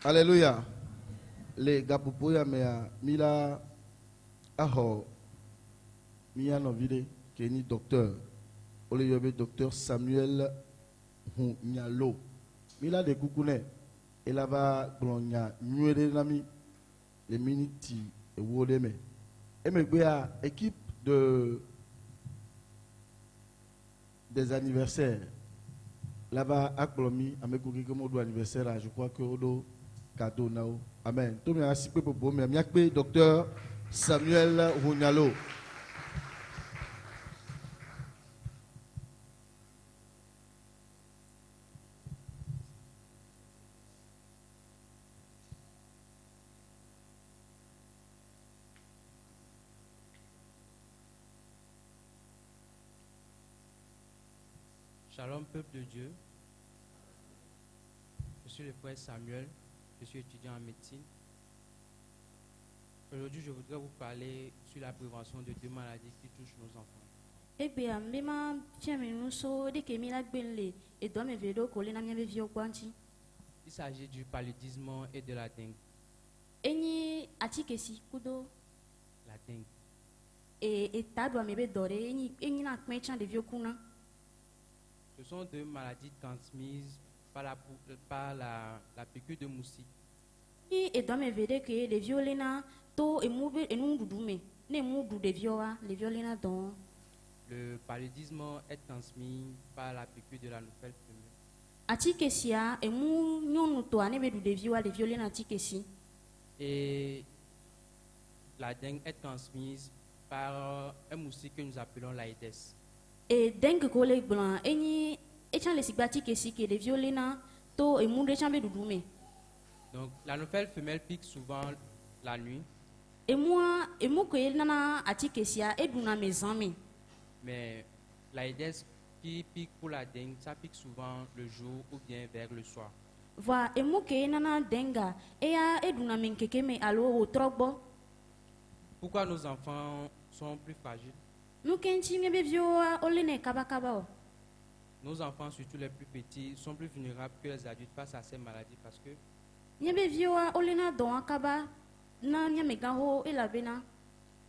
Alléluia. Les gapupoya mea mila aho mia novide keni docteur. Ole yobe docteur Samuel Hunyalo. Mila de kukune. Et là-bas glonya nuere nami les miniti et wodeme. Et me goya équipe des anniversaires. Là-bas à Colombie, à mes coquilles comme anniversaire, je crois que Odo cadeau now. Amen. Tout le monde a assisté pour vous, mais il docteur Samuel Hunyalo. Shalom, peuple de Dieu. Je suis le frère Samuel, je suis étudiant en médecine. Aujourd'hui, je voudrais vous parler sur la prévention de deux maladies qui touchent nos enfants. Il s'agit du paludisme et de la dengue. La dengue. Ce sont deux maladies transmises par la piqûre de moustique. Le paludisme est transmis par la piqûre de la nouvelle femelle. Et la dengue est transmise par un moustique que nous appelons l'Aïdes. Et dengue collègue blanc eni échan les sigbatique ici que les violena to et monde chambe doudoumé. Donc la nouvelle femelle pique souvent la nuit. Et moi que nana atikesia et duna mes amis. Mais l'Aïdes qui pique pour la dengue, ça pique souvent le jour ou bien vers le soir. Voilà, et moi que nana denga et a et duna men kekeme alo au trogbo. Pourquoi nos enfants sont plus fragiles? Nos enfants, surtout les plus petits, sont plus vulnérables que les adultes face à ces maladies parce que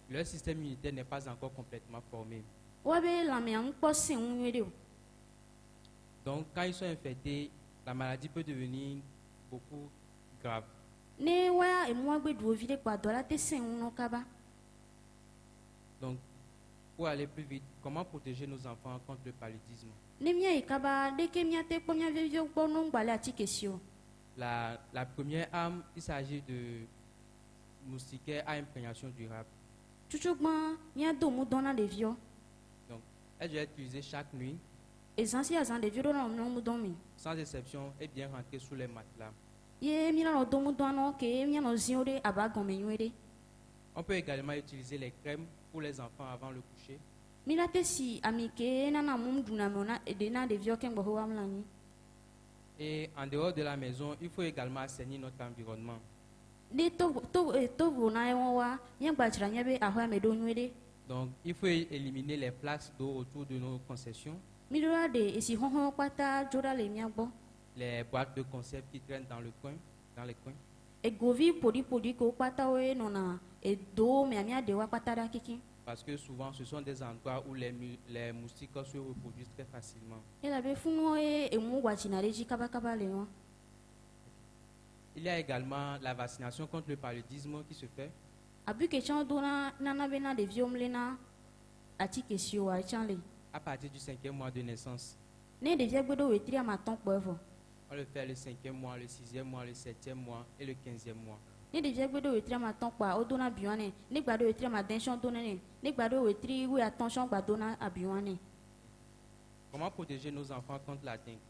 leur système immunitaire n'est pas encore complètement formé. Donc, quand ils sont infectés, la maladie peut devenir beaucoup grave. Donc, pour aller plus vite, comment protéger nos enfants contre le paludisme? La première arme, il s'agit de moustiquaires à imprégnation durable. Donc, elle doit être utilisée chaque nuit, sans exception, et bien rentrée sous les matelas. On peut également utiliser les crèmes pour les enfants avant le coucher. Milate si amike nana mum dunamona edena de vieux ken boho amlani. Et en dehors de la maison, il faut également assainir notre environnement. De to vona wa yang bachra nyabe ahwa medo nwede. Donc, il faut éliminer les plaques d'eau autour de nos concessions, Midora de esi honhon kwata jora le miagbo. les boîtes de conserve qui traînent dans les coins. E govi podi ko kwata we nona e do me amia de wa kwata da kiki. Parce que souvent, ce sont des endroits où les moustiques se reproduisent très facilement. Ela be funo e mu wachina reji kaba le no. Il y a également la vaccination contre le paludisme qui se fait. Abu ke chan dona nana bena de vieux mlena ati kesio wa chanle. À partir du 5e mois de naissance. Ne de vieux gbedo wetri amaton poevo. On le fait le 5e mois, le 6e mois, le 7e mois et le 15e mois. Ne de vieux gbedo wetri amaton kwa odona biwane. Ne gbado wetri amatension donene. Ne gbado wetri we attention gbadona abiwane. Comment protéger nos enfants contre la dengue?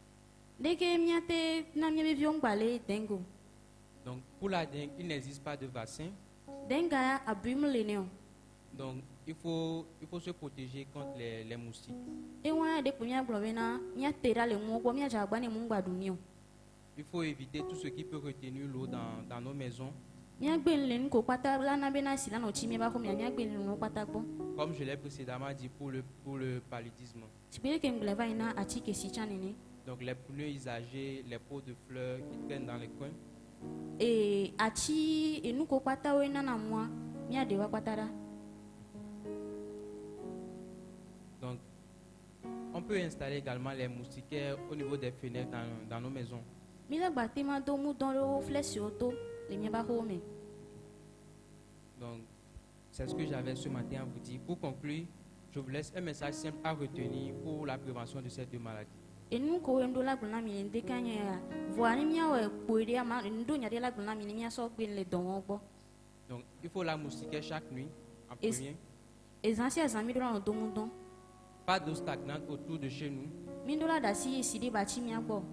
Deke miate na miebe vieux ngbale dengo. Donc, pour la dengue, il n'existe pas de vaccin. Denga abum leneo. Donc, il faut se protéger contre les moustiques. E wana de kumia globena nya tera le mo ko mia jagba ne mu gbadunio. Il faut éviter tout ce qui peut retenir l'eau dans nos maisons. Mia gbenlen ko pata la na bena sila no chimi ba ko mia gbenlen no pata ko. Comme je l'ai précédemment dit pour le paludisme. Sibele ke ngleva ina ati ke si chanene. Donc, les pneus usagés, les pots de fleurs qui traînent dans les coins. E ati enu ko pata we na moi mia de wa patara. Donc, on peut installer également les moustiquaires au niveau des fenêtres dans nos maisons. Mila batima do mu dans le flèche auto le mia ba home. Donc, c'est ce que j'avais ce matin à vous dire. Pour conclure, je vous laisse un message simple à retenir pour la prévention de ces deux maladies. Enu ko endo la glona mi de kanya voani mia we poire ama ndo nya de la glona mi mia so gben le don ogbo. Donc, il faut la moustiquaire chaque nuit en premier. Ezansi azami do na do mu don. Pas d'eau stagnante autour de chez nous. Mindola da si sidi ba chi mia gbo.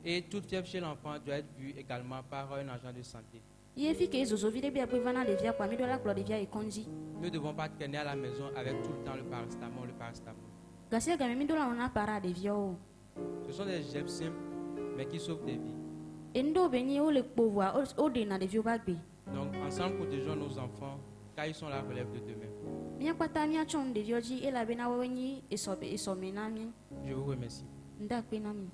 Et toute fièvre chez l'enfant doit être vue également par un agent de santé. Ye fi ke zozo vide bia prevana de via kwa mindola glo de via e konji. Nous ne devons pas traîner à la maison avec tout le temps le paracétamol. Gasia ga mindola ona para de via o. Ce sont des gestes simples, mais qui sauvent des vies. Endo beni o le pouvoir o de na de via bagbe. Donc, ensemble, protégeons nos enfants, car ils sont la relève de demain. Mia kwata mia chon de vioji e la bena wenyi e mena mi. Je vous remercie. Nda pe na mi.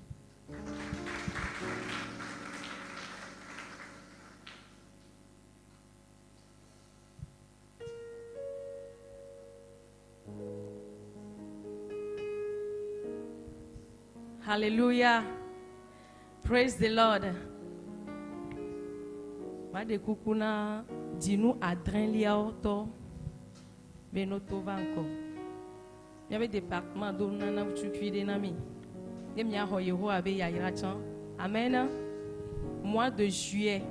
Hallelujah. Praise the Lord. Made kukuna dinu adren liao to benoto vanko. Yabe département do nana tu cuide nami. Dem ya ho yeho abe ya irachan. Amen. Mois de juillet.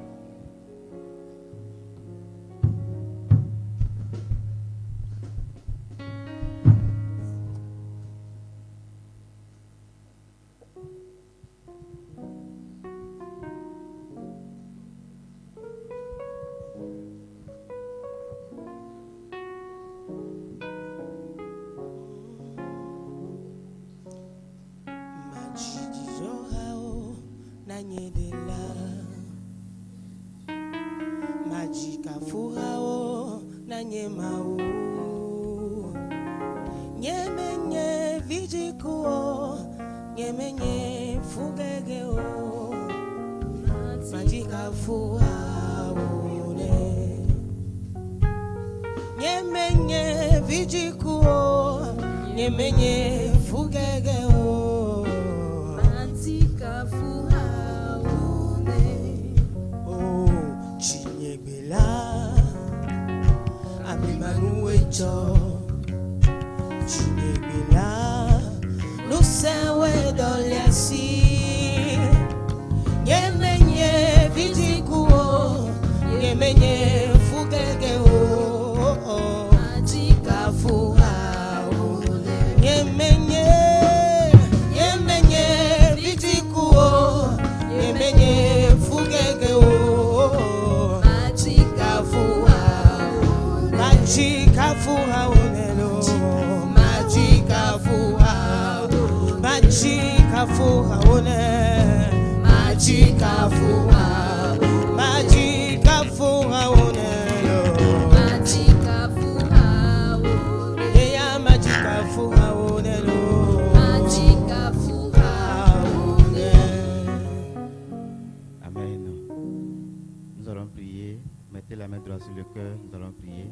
Nous allons prier. Mettez la main droite sur le cœur. Nous allons prier.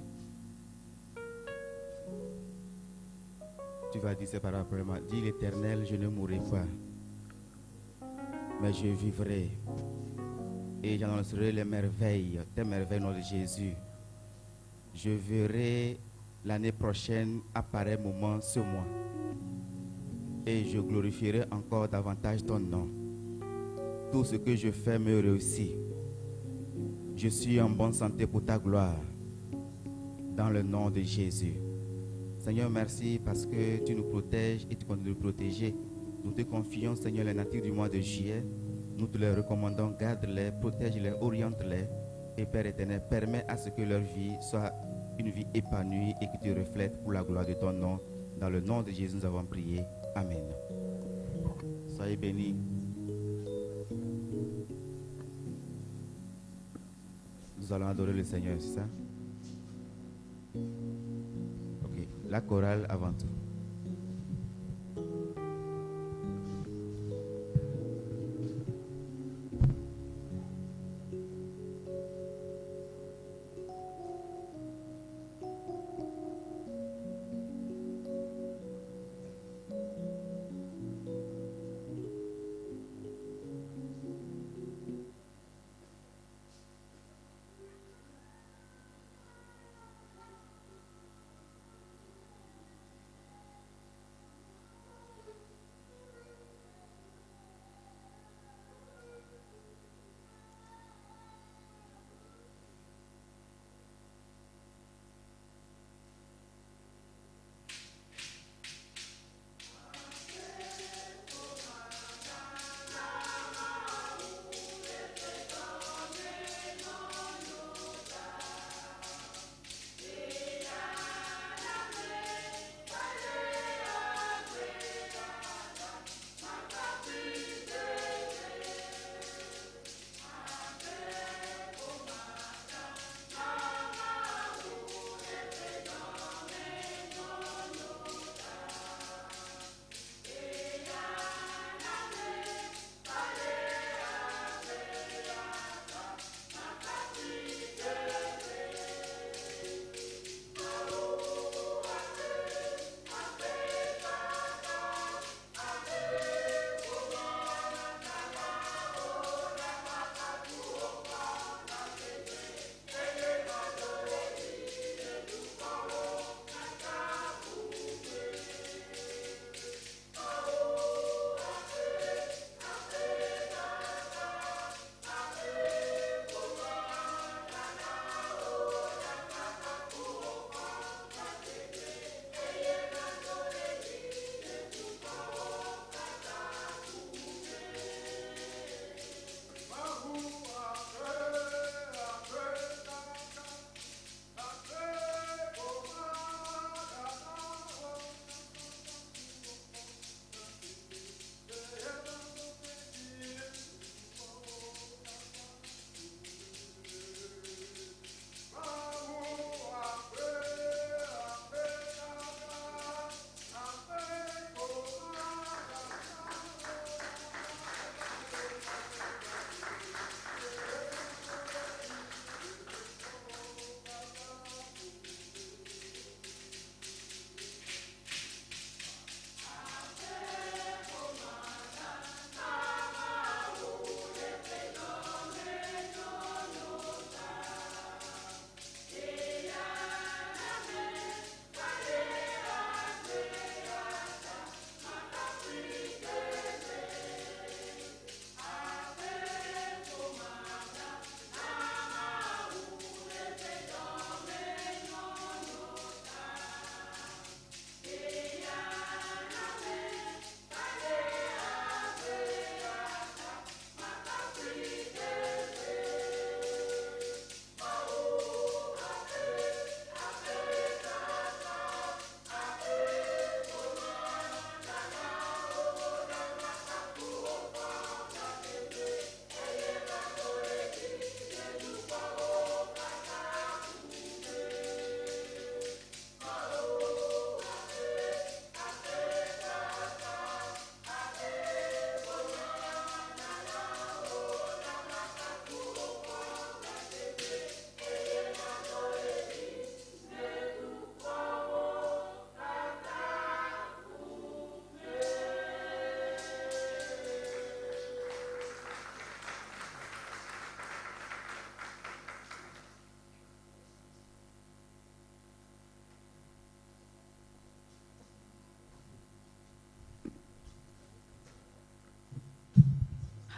Tu vas dire séparément. Dis l'Éternel, je ne mourrai pas, mais je vivrai. Et j'annoncerai les merveilles, tes merveilles au nom de Jésus. Je verrai l'année prochaine à pareil moment ce mois. Et je glorifierai encore davantage ton nom. Tout ce que je fais me réussit. Je suis en bonne santé pour ta gloire. Dans le nom de Jésus. Seigneur, merci parce que tu nous protèges et tu continues de nous protéger. Nous te confions, Seigneur, les natures du mois de juillet. Nous te les recommandons, garde-les, protège-les, oriente-les. Et Père éternel, permets à ce que leur vie soit une vie épanouie et que tu reflètes pour la gloire de ton nom. Dans le nom de Jésus, nous avons prié. Amen. Soyez bénis. Nous allons adorer le Seigneur, c'est ça? Ok, la chorale avant tout.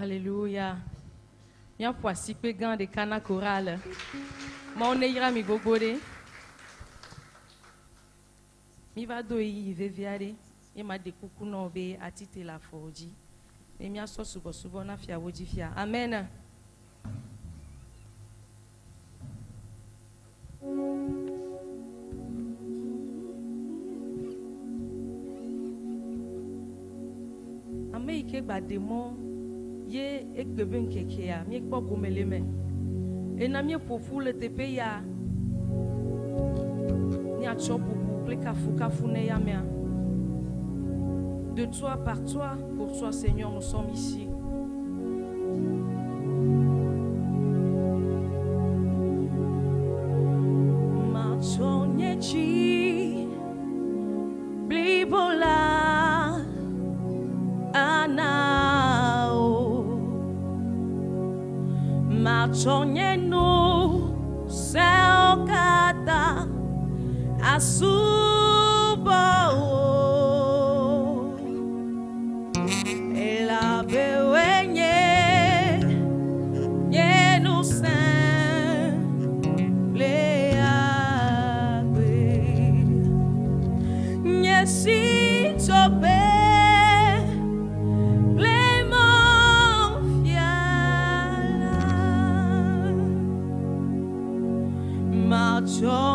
Alléluia. Bien poissi pe gan de cana chorale. Mon ira mi gogore. Mi va do yi veviare. E ma de kuku no be atite la foji. E mi aso subo na fia woji fia. Amen. Ame ike gbademo ye ekbebe nkeke ya mi ekpo gomeleme. E na mi pofu le tepe ya ni acho popu kle kafu ne ya mea. De toi, par toi, pour toi, Seigneur, nous sommes ici. Machonyechi, blibola, anao. Machonyenu, seokata, asubo. Oh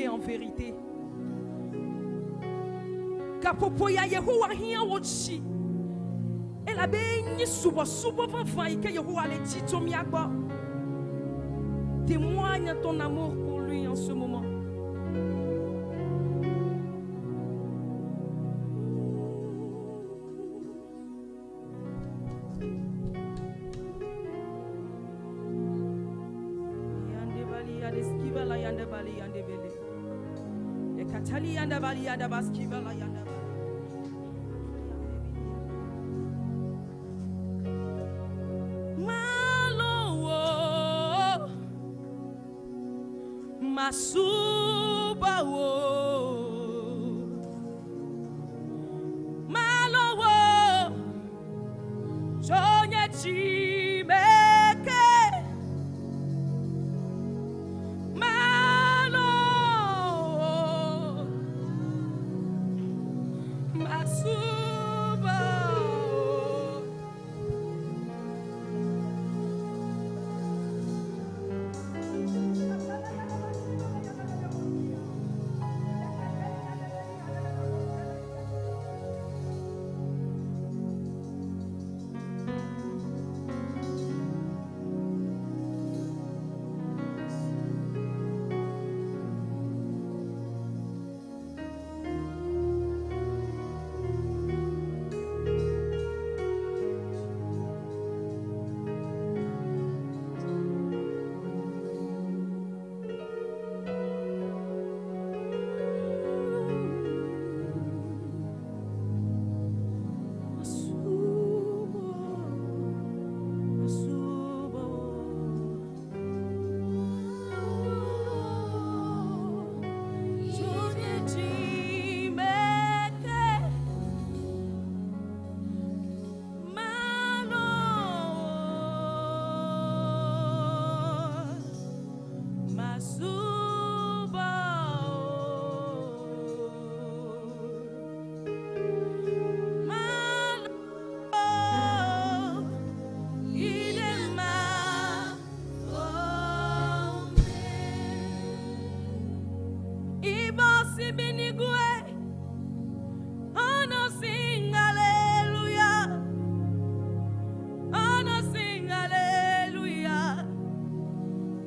et en vérité. Kapopoya Yehowa hia wochi. Ela benyi subo van que Yehowa le dit to miagba. Témoigne ton amour pour lui en ce moment. Masuba wo Malowo Jonye chimeke Malowo Masuba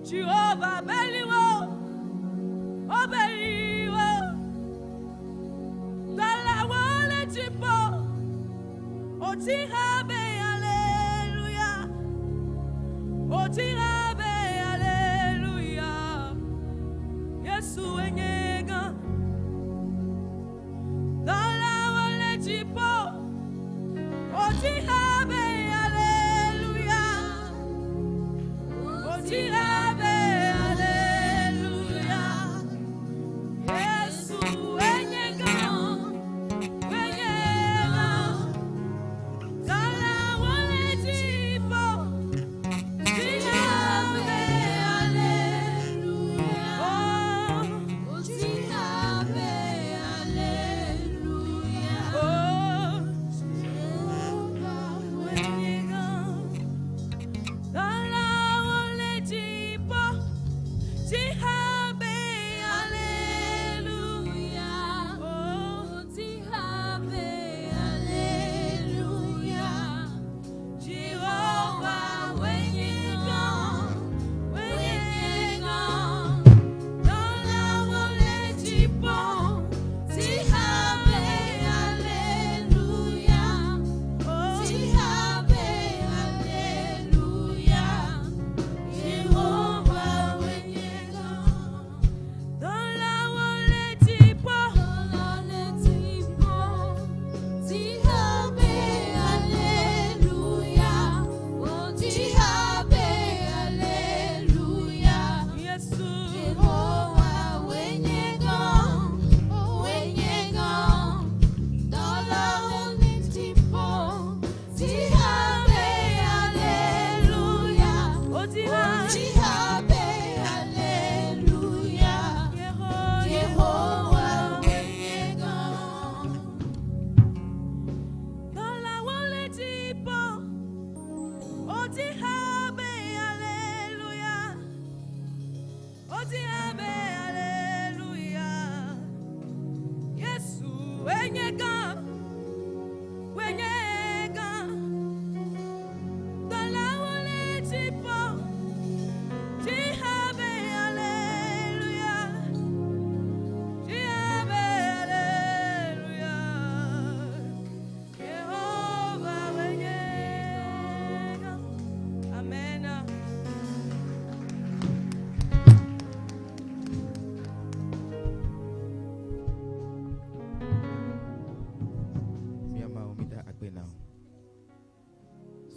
Jehovah Beliwo, Obeliwo, Dalawole Jipo, Otihabe, Alleluia, Otihabe, Alleluia, Yesu Enyega, Dalawole Jipo, Otihabe, Alleluia, Otihabe. Dala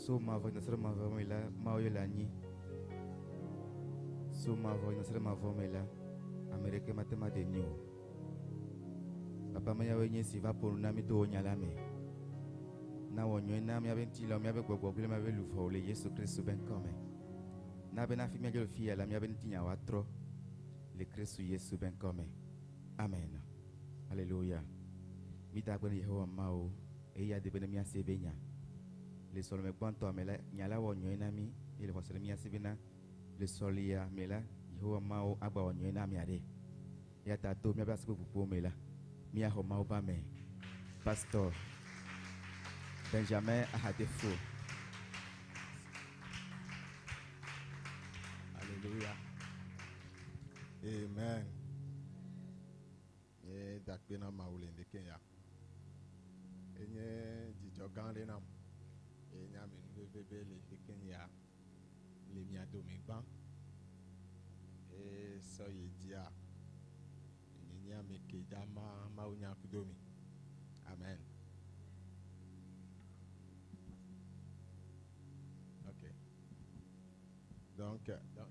So ma voix nasra ma voix là ma oyelani. So ma voix nasra ma voix là. Amérique matema de new. Papa maya wenye si va pour nami to nyalame. Na wonyo na mi abenti la mi abe gbogbo le ma be lu fo le Yesu Christ ben come. Na be na fi mi ajol fi la mi abenti nya wa tro. Le Christ Yesu ben come. Amen. Alléluia. Mi ta gben Yehova mao e ya de ben mi asebenya. Le sol me kwanto mela nyala wonyo na mi ile wasele mi asebena le sol ya mela Yehova mao agba wonyo na mi ade. Ya ta to mi abasipo pupo mela. Mi a homa obame. Pastor Benjamin Ahadefo. Alléluia. Amen. Et dakbena maulende Kenya. Enye dijogande nam. Enya menubebe le Kenya. Le mia domingban. Et so yedia. Nyenya mekeja ma unya kudomi. Amen. OK. Donc d'accord.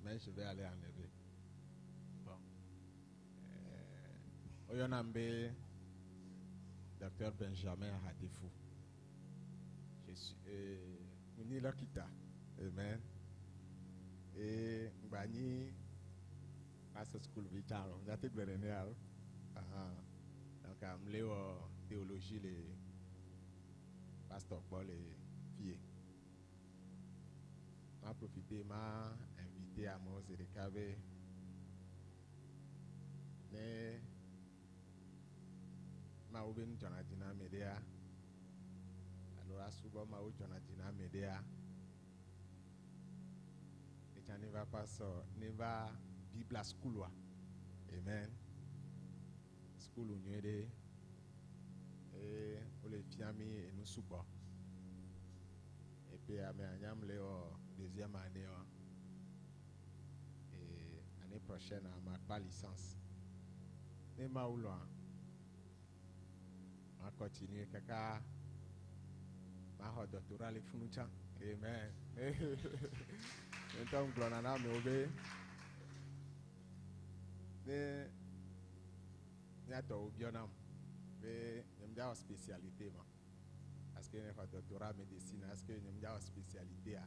Mais je vais aller enlever. Bon. Oyonambe, Dr. Benjamin Ahadefo. Je suis Muni Lokita. Amen. Et Mbani, Master School Vicharo. J'étais bénévole. Donc, je suis théologie, les pasteurs Paul et filles. Je profité, m'a invité à mon Zérécavé. Mais, ma oubien Jonathan Medea. Alors, souvent, ma oubien Jonathan Medea. Et ne va pas ça, ne va Bible à school. Amen. School où nous et pour les fiamis et nous souvent. Et puis à mes deuxième année et année prochaine à ma pas licence. Mais ma ou loin. On continue kaka ma doctorat les funucha. Amen. Então glonana me obe. Ne to obionam. Be nyamja spécialité ma. Parce que ne fa doctorat médecine, parce que nyamja spécialité a.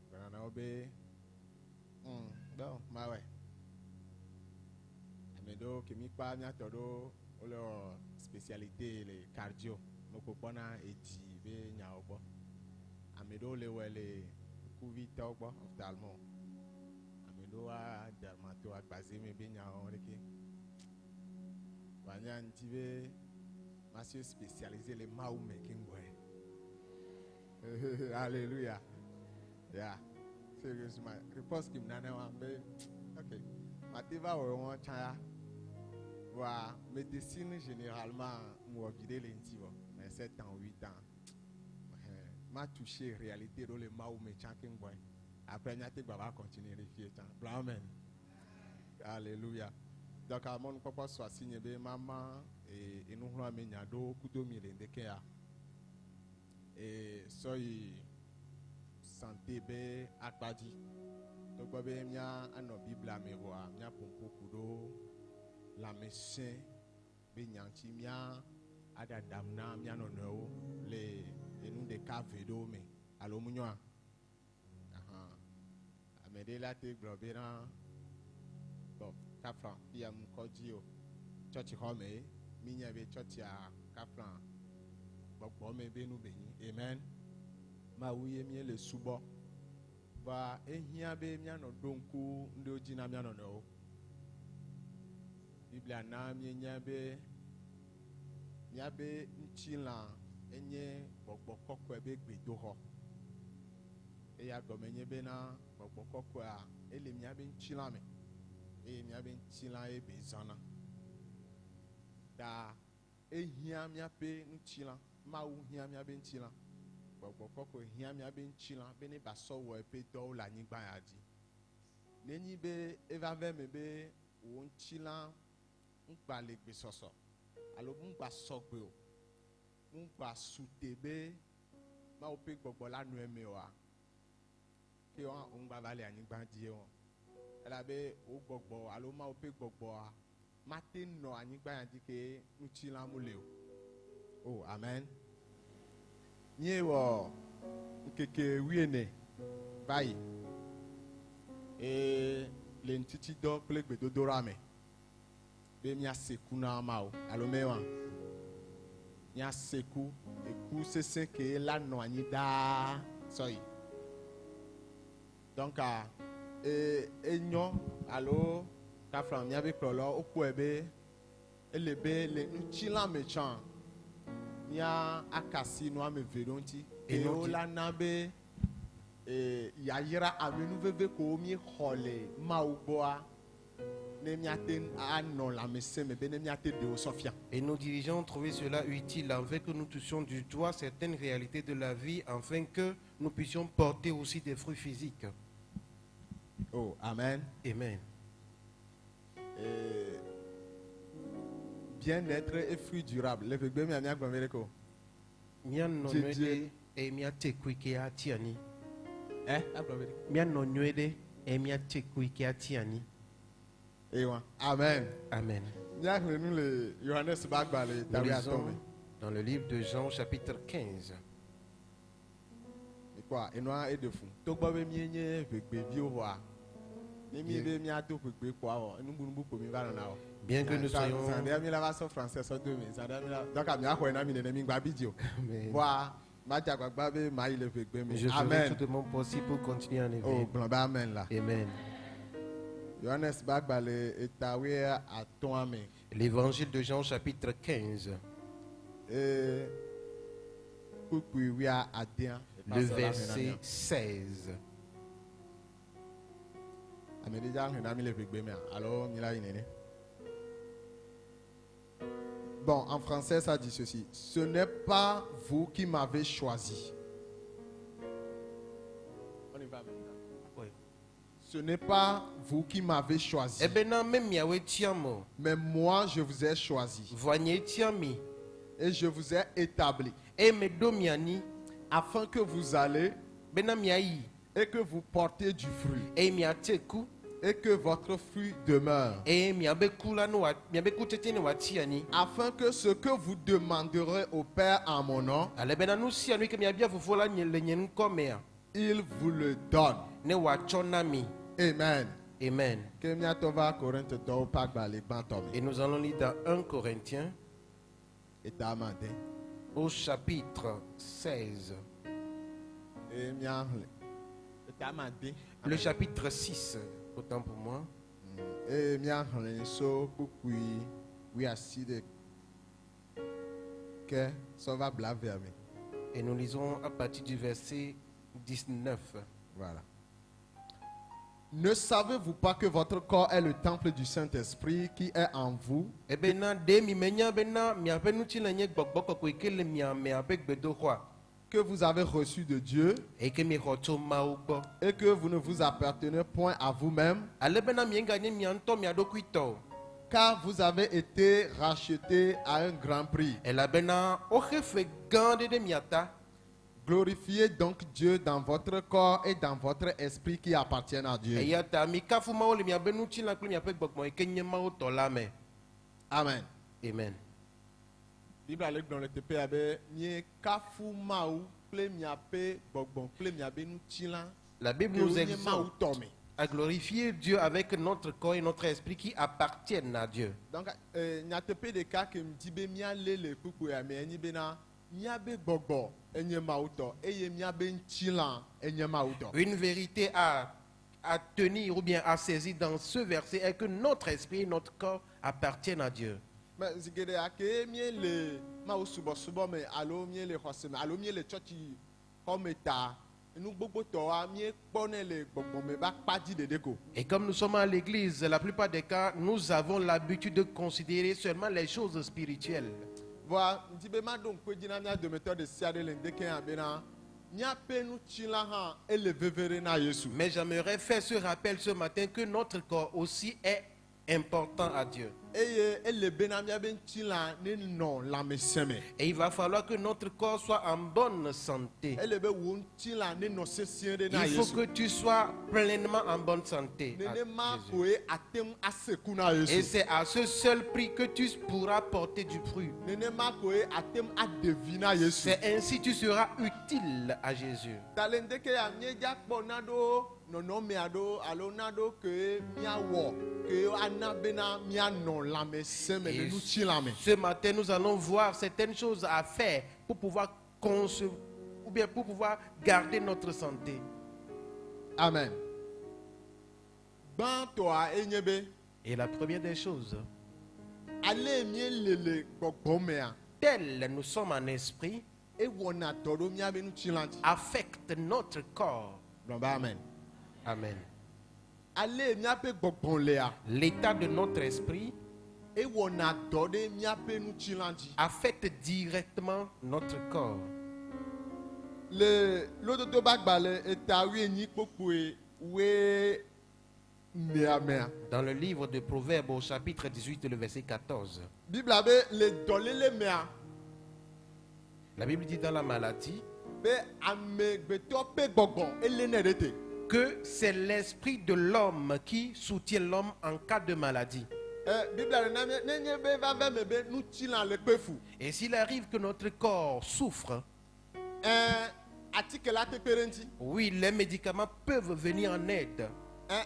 Glonana obe. Bon, ma ouais. Mais do que mi pa nya to do o spécialité le cardio. Moko pona eti be nya obo. Amedo le wele Kuvita obo ophtalmo. Amedo a dermato a basé me benya onreke. Wanya ntibe monsieur spécialisé les mau making boy. Alléluia. Yeah. Sérieusement, réponse qui m'nane wambe. OK. Mativa o chaya. Wa médecine généralement moi vider l'entivo. Mais 7 ans 8 ans. M'a touché réalité dans le maou me chanking boy. Après n'y a pas baba continuer les filles. Amen. Alléluia. Donc à mon papa soit signé be maman et nous avons mis do kudomi le ndekea. Et soy santé be akbadi. Donc be mia ano Bible me voa mia pompo kudo la médecin be nyanti mia ada damna mia no no les et nous des cas védo mais allo munyoa amede la te globera bon kafran piam kodio church home minya be church a kafran bon me be nu beni amen ma wuye mi le subo ba ehia be mia no donku ndo jina mia no no Bible na mienya be miabe nchila enye gbogbo kokwe be gbedo ho. Eya gomenye be na gbogbo kokwe a ele miabe nchila me. Miabe nchila e be zana. Da ehia miabe nchila ma u hia miabe nchila. Gbogbo kokwe hia miabe nchila be ne baso wo epe do la nyigba ya di. Neni be eva ve me be wo nchila ngba legbe soso alo ngba sogbe o ngba sutebe ma o pe gbogbo lanu eme wa ke wa ngba vale anigba die won ela be o gbogbo alo ma o pe gbogbo a ma te no anigba yan di ke nchila mu le o. Oh amen. Nye wo nkeke wiene bayi le ntiti do kple gbedodora me be mia seku na ma o alomewa mia seku eku sese ke la no anyi da soyi donc enyo alo ka fra mia be klolo oku ebe elebe le nchila mechan mia akasi no ameveronti e o la na be yayira amenu veve ko mi khole ma uboa. Et nos dirigeants ont trouvé cela utile afin que nous touchions du doigt certaines réalités de la vie afin que nous puissions porter aussi des fruits physiques. Oh, amen. Amen. Bien-être et fruits durables. Le bébé m'a mis à Gomereko. Mia nonuede e mia tekuike atiani. Amen. Amen. Nous lisons dans le livre de Jean chapitre 15. Et quoi? Et nous et de fou. Bien que nous soyons... Je ferai tout de mon possible pour continuer en éveil. Amen. Amen. L'évangile de Jean chapitre 15. Le verset 16. Bon, en français, ça dit ceci. Ce n'est pas vous qui m'avez choisi. On y va maintenant. Oui. Ce n'est pas vous qui m'avez choisi. Mais moi, je vous ai choisi. Et je vous ai établi. Afin que vous allez et que vous portez du fruit. Et que votre fruit demeure. Afin que ce que vous demanderez au Père en mon nom, il vous le donne. Amen. Amen. Et nous allons lire dans 1 Corinthiens au chapitre 16. Le chapitre 6. Autant pour moi. Et nous lisons à partir du verset 19. Voilà. Ne savez-vous pas que votre corps est le temple du Saint-Esprit qui est en vous? Que vous avez reçu de Dieu et que vous ne vous appartenez point à vous-même, car vous avez été rachetés à un grand prix. Glorifiez donc Dieu dans votre corps et dans votre esprit qui appartiennent à Dieu. Amen. Amen. Bible avec dans le TP avait ni kafu maou ple miape bogbon ple miabe nu tila. La Bible nous exhorte à glorifier Dieu avec notre corps et notre esprit qui appartiennent à Dieu. Donc n'y a TP des cas que me dit be mia le kuku ya me ni bena miabe bogbo enye mauto eye miabe ntila enye mauto. Une vérité à tenir ou bien à saisir dans ce verset est que notre esprit et notre corps appartiennent à Dieu. Mais zigede ake mie le ma o subo me alo mie le xɔse me alo mie le tsɔtsi xɔme ta nu gbogbo tɔ wa mie kpɔnɛ le gbɔgbɔ me ba kpadzi ɖeɖe ko. Et comme nous sommes à l'église, la plupart des cas, nous avons l'habitude de considérer seulement les choses spirituelles. Voa ŋdi be ma ɖo ŋkue dzi na mia dometɔ ɖe sia ɖe le ŋdeke ya bena míaƒe nutsila hã ele veve ɖe na Yesu. Mais j'aimerais faire ce rappel ce matin que notre corps aussi est important à Dieu. Eye ele bena míabe nutsila ne nɔ lãmesẽ me. Et il va falloir que notre corps soit en bonne santé. Ele be wo nutsila ne nɔ sesĩe ɖe na Il faut Yesu. que tu sois pleinement en bonne santé. à Nenema Jésus. koe ate ŋu aseku na Et Yesu. c'est à ce seul prix que tu pourras porter du fruit. Nenema koe ate ŋu aɖevi na Yesu. C'est ainsi que tu seras utile à Jésus. Ta le ŋdeke ya míedza kpɔ na ɖo nɔnɔme aɖewo alo na ɖo ke míawɔ ke ana bena míanɔ lãmesẽ me le Et nutsila me. ce matin, nous allons voir certaines choses à faire pour pouvoir ou bien pour pouvoir garder notre santé. Amen. Gbãtɔa enye be Et la première des choses, ale míele le gbɔgbɔ mea tels nous sommes en esprit, ewɔna dɔ ɖo míabe nutsila dzi. affectent notre corps. Gblɔ be amen. Amen. Ale míaƒe gbɔgbɔ lea L'état de notre esprit ewɔna dɔ ɖe míaƒe nutsila dzi. affecte directement notre corps. Le lododo ba gbalẽ eta 18 we mea mea. Dans le livre de Proverbes au chapitre 18, le verset 14, Bibla be le dɔléle mea la Bible dit dans la maladie be amegbetɔ ƒe gbɔgbɔ ele ne ɖe te. que c'est l'esprit de l'homme qui soutient l'homme en cas de maladie. Bibla ɖe na mie nenye be vave me be nutsila le kpe fu. Et s'il arrive que notre corps souffre, Atike la te kpe ɖe ŋuti. oui, les médicaments peuvent venir en aide.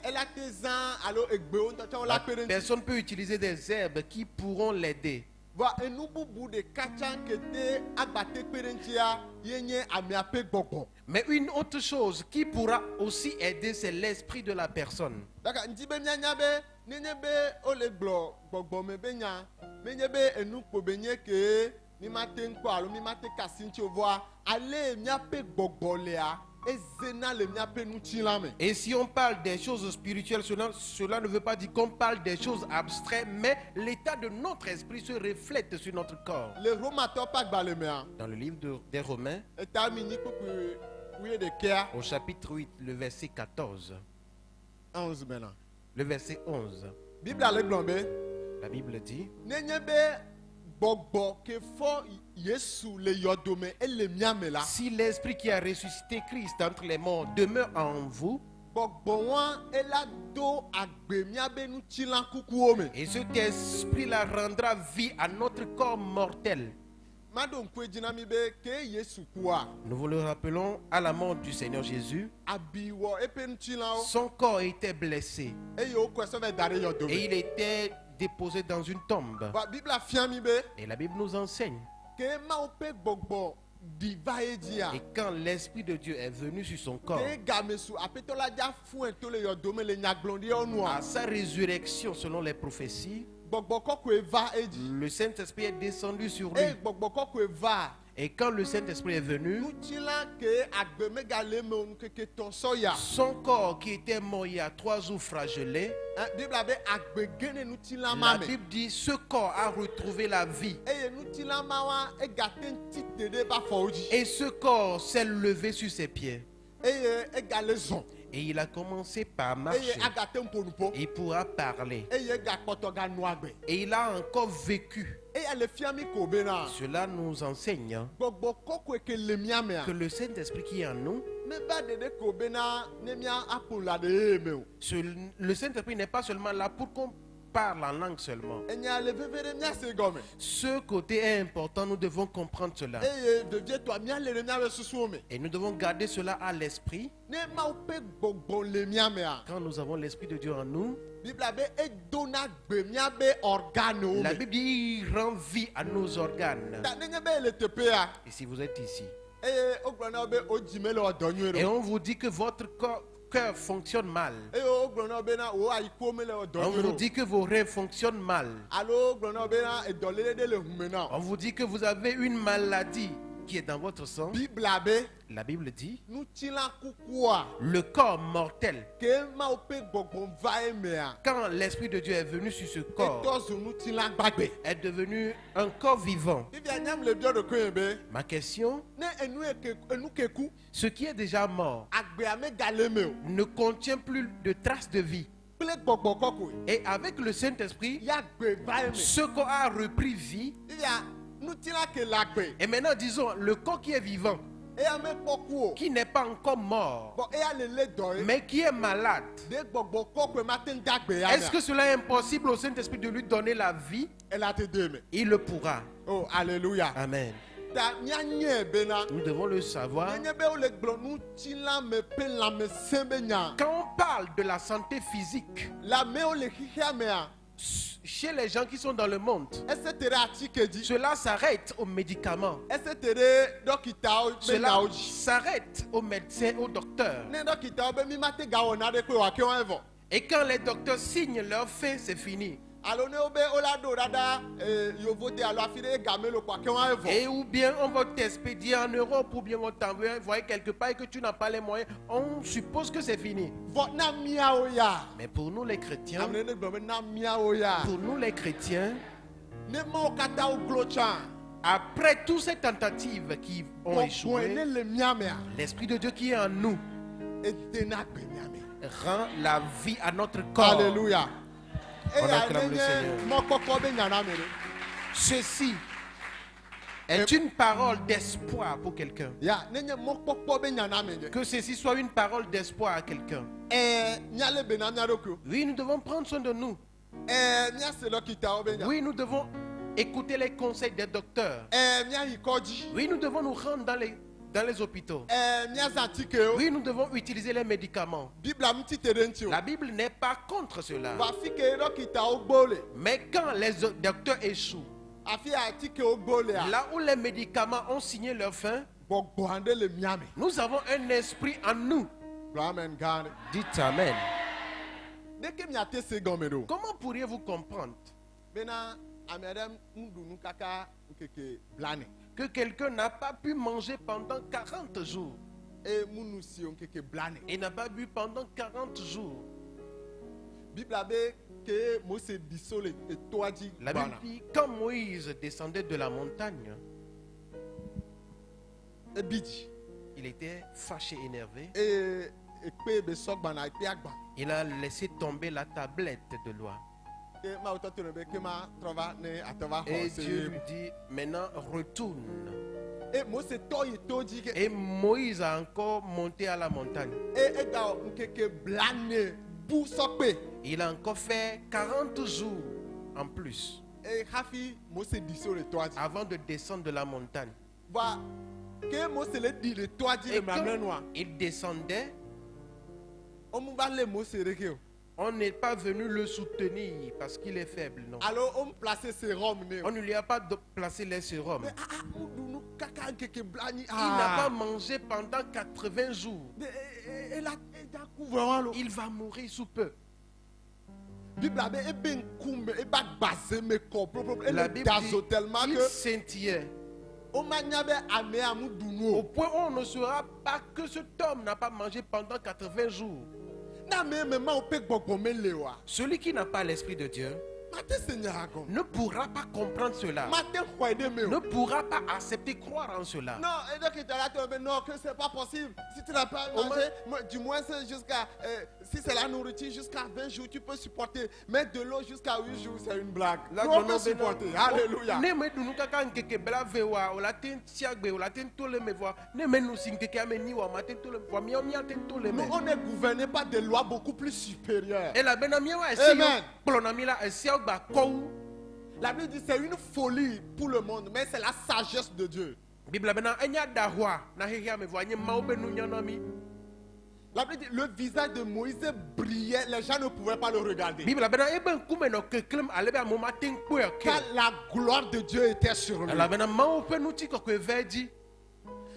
Ela te zã alo egbewo ŋutɔ tsã wo la kpe ɖe ŋuti. Personne peut utiliser des herbes qui pourront l'aider. Vɔ enu bubu ɖeka tsã kete agbate kpe ɖe ŋutia ye nye amea ƒe gbɔgbɔ. Mais une autre chose qui pourra aussi aider, c'est l'esprit de la personne. Daka ŋdi be mianya be nenye be wole gblɔ gbɔgbɔ me be nya menye be enu kpo be nye ke mi ma te ŋu kpɔ alo mi ma te ka asi ŋuti o vɔa ale miaƒe gbɔgbɔ lea ezena le miaƒe nutsila me. Et si on parle des choses spirituelles, cela ne veut pas dire qu'on parle des choses abstraites, mais l'état de notre esprit se reflète sur notre corps. Le Romatɔ ƒe agbalẽ mea Dans le livre des Romains, eta mi nyi kpukpu 11 au chapitre 8, le verset 14, 11 mena. le verset 11, Bibla le gblɔ be la Bible dit, nenye be gbɔgbɔ ke fɔ Yesu le yɔdo me ele mia me la. si l'esprit qui a ressuscité Christ entre les morts demeure en vous, Gbɔgbɔwa ela do agbe miabe nutsila kukuwo me. et cet esprit-là rendra vie à notre corps mortel. Maɖo ŋkue dzi na mi be ke Yesu kua Nous vous le rappelons, à la mort du Seigneur Jésus, abi wɔ eƒe nutsilawo son corps était blessé eye wokɔe sɔ va da ɖe yɔdo et me. il était déposé dans une tombe. Ba Bibla fia mi be Et la Bible nous enseigne. ke Mawu ƒe gbɔgbɔ ɖi va ye dzia Et quand l'Esprit de Dieu est venu sur son corps, ke game su aƒetɔ la dza fue to le yɔdo me le nyagblɔɖiawo à nua sa résurrection selon les prophéties, gbɔgbɔ kɔkɔe va edzi le Saint-Esprit est descendu sur lui. eye gbɔgbɔ kɔkɔe va Et quand le Saint-Esprit est venu, nutsila ke agbe megale me o nukeke tɔn sɔya. son corps qui était mort il y a 3 jours flagellé, Bibla be agbe gene nutsila la ma me. Bible dit ce corps a retrouvé la vie. Eye nutsila ma wa egate ŋuti te ɖe ba fɔwo dzi. Et ce corps s'est levé sur ses pieds. Eye egale zɔn. Et il a commencé par Eye marcher. agate ŋuƒonuƒo. Il pourra parler. Eye gakpɔtɔ ganu agbe. Et il a encore vécu. Eye le fia mi ko bena Cela nous enseigne gbɔgbɔ kɔkɔe ke le mia mea que le Saint-Esprit qui est en nous, meva ɖeɖe ko bena ne mia aƒo la ɖe ye me o. le Saint-Esprit n'est pas seulement là pour qu'on parle en langue seulement. Enya le veve ɖe miase gɔme. Ce côté est important, nous devons comprendre cela. Eye vevietɔa miale ɖe miabe susuwo me. Et nous devons garder cela à l'esprit. Ne Mawu ƒe gbɔgbɔ le mia mea Quand nous avons l'Esprit de Dieu en nous, Bibla be edona gbe miabe organewo la me. Bible dit il rend vie à nos organes. Ta nenye be ele teƒea Et si vous êtes ici, eye wogblɔ na wo be wo dzi me le wɔ dɔ nyuie et ɖo. on vous dit que votre corps, cœur fonctionne mal. eye wogblɔ na wo bena wo ayikpome le On dɔ vous dit que vos rêves fonctionnent mal. alo wogblɔ na wo bena edɔléle ɖe le hume na On o. vous dit que vous avez une maladie qui est dans votre sang. Bibla be La Bible dit, nutsila kukua le corps mortel, ke mawo ƒe gbɔgbɔ va emea quand l'Esprit de Dieu est venu sur ce corps, etɔ zu nutsila gbagbe. est devenu un corps vivant. Fifia nyam le biɔ ɖokoe ye be Ma question, ne enu ke ku ce qui est déjà mort agbea megale me o ne contient plus de traces de vie. kple gbɔgbɔ kɔkɔe Et avec le Saint-Esprit, ya gbe va eme. ce corps a repris vie. Fifia nutsila ke le agbe Et maintenant, disons, le corps qui est vivant, eya mekpɔ ku o qui n'est pas encore mort, bɔn eya le le dɔ ye mais qui est malade. de gbɔgbɔ kɔkɔe ma te ŋu de agbe ya Est-ce que cela est impossible au Saint-Esprit de lui donner la vie? elle a te de me. Il le pourra. Oh alléluia. Amen. Ta mianye bena Nous devons le savoir. nenye be wole gblɔ nutsila me ƒe lãmesẽ be nya Quand on parle de la santé physique, lãmewo le xixia mea chez les gens qui sont dans le monde, ese te ɖe atike dzi cela s'arrête aux médicaments. ese te ɖe dɔkitawo ƒe Cela nyawo dzi. s'arrête aux médecins, aux docteurs. Ne dɔkitawo be mi mate gawɔ naɖe kpe wòake wɔn evɔ. Et quand les docteurs signent leur fin, c'est fini. Alo ne wo be wola ɖo ɖaɖa yovote alo afi ɖe game lo kpɔake wɔn evɔ. Et ou bien on va t'expédier en Europe, ou bien on t'envoie quelque part et que tu n'as pas les moyens, on suppose que c'est fini. Vɔ na miawo ya. Mais pour nous les chrétiens, Ame ne gblɔ be na miawo ya. pour nous les chrétiens, Ne mawo katã wo glo tsã. après toutes ces tentatives qui ont Gbɔgbɔe ne échoué, le mia mea l'Esprit de Dieu qui est en nous edena gbe mia me. rend la vie à notre corps. Alléluia. On Eya acclame le nenye Seigneur. mɔkpɔkpɔ be nyana me ɖo. Ceci est une parole d'espoir pour quelqu'un. Ya nenye mɔkpɔkpɔ be nyana me nye. Que ceci soit une parole d'espoir à quelqu'un. Miale bena mia ɖokui. Oui, nous devons prendre soin de nous. Miase dɔkitawo be nya. Oui, nous devons écouter les conseils des docteurs. Miayi kɔdzi. Oui, nous devons nous rendre dans les hôpitaux. Miazã atikewo. Oui, nous devons utiliser les médicaments. Bibla ŋuti te ɖe ŋuti o. La Bible n'est pas contre cela. Va fi ke dɔkitawo gbɔ le. Mais quand les docteurs échouent, Afi atikewo gbɔ lea. là où les médicaments ont signé leur fin, Gbɔgbɔ aɖe le mia me. nous avons un esprit en nous. Gblɔ amen gã aɖe. Dites Amen. Ɖeke miate se gɔme ɖo. Comment pourriez-vous comprendre Bena ame aɖe nuɖunu kaka ŋkeke blane. que quelqu'un n'a pas pu manger pendant 40 jours Munu siwo ŋkeke blane. et n'a pas bu pendant 40 jours? Bibla be ke Mose diso le etoa dzi La Bible gbana. dit, quand Moïse descendait de la montagne, Ebi dzi. il était fâché, énervé. Ekpe be sɔ gbana ekpe agba. Il a laissé tomber la tablette de loi. Ke mawo tɔ to ne be ke ma trɔ va ne atɔ va Et xɔ Dieu se. lui dit, maintenant retourne. Mose tɔ yi to dzi ke. Et Moïse a encore monté à la montagne. Ega ŋkeke blane bu sɔkpe. Il a encore fait 40 jours en plus Hafi Mose diso le toa dzi. avant de descendre de la montagne. Va ke Mose le di le toa dzi Et le mamlɛ nua. quand il descendait, Ɔmu va le Mose ɖeke o. on n'est pas venu le soutenir parce qu'il est faible, non. Alo ɔmu place sérum ne o. On ne lui a pas placé les sérums. Mais nuɖunu kaka ŋkeke blani. Il n'a pas mangé pendant 80 jours. Ela eda ku vraiment lo. Il va mourir sous peu. Bibla be ebe ŋkume eba gbaze me kɔ propre. La Ele Bible dazo dit tellement qu'il que scintillait o ma nya be amea mu ɖunu au o. point où on ne saura pas que cet homme n'a pas mangé pendant 80 jours. Na me ma o pe gbɔgbɔ me le wa. Celui qui n'a pas l'Esprit de Dieu Mate se nya gɔm. ne pourra pas comprendre cela, Mate xɔe ɖe me ne o. pourra pas accepter, croire en cela. Non, et donc il t'a dit non, que c'est pas possible. Si tu n'as pas Au mangé, du moins c'est jusqu'à, si c'est la nourriture jusqu'à 20 jours, tu peux supporter. Mais de l'eau jusqu'à 8 jours, c'est une blague. La On peut supporter. Alléluia. Ne me dunu kaka nkeke bela vewa o la ten tiagbe o la ten tole me voa ne me nu si nkeke ame ni wa ma ten tole me voa mi o ten tole me. Nous, on est gouverné par des lois beaucoup plus supérieures. Et la bena mi wa esi Amen. plona mi la esi o gba kou. La Bible dit c'est une folie pour le monde, mais c'est la sagesse de Dieu. Bible bena enya dahwa na hehia me voa nye ma o be nu nyana mi. La Bible dit le visage de Moïse brillait, les gens ne pouvaient pas le regarder. Bible bena ebe nkume no keklem alebe amoma ten kwe ke. Car la gloire de Dieu était sur lui. La bena ma o pe nu ti ko kwe veji.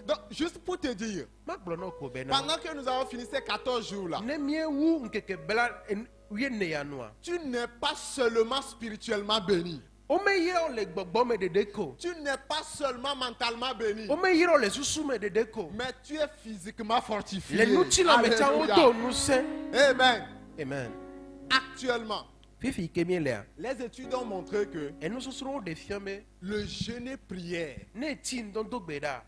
Donc, juste pour te dire, magblɔ ko bena pendant que nous avons fini ces 14 jours-là, ne miewu nkeke bla wiene ya noa tu n'es pas seulement spirituellement béni. o me yira le gbɔgbɔ me dede ko Tu n'es pas seulement mentalement béni. o me yira le susu me dede ko Mais tu es physiquement fortifié. le nutsi la me tsa wo Alléluia. do nusẽ Amen. amen Actuellement, fifi ke mie lea les études ont montré que enusɔsrɔ̃wo ɖe fia be le jeûne et prière, ne tsi ŋdɔ do gbe ɖa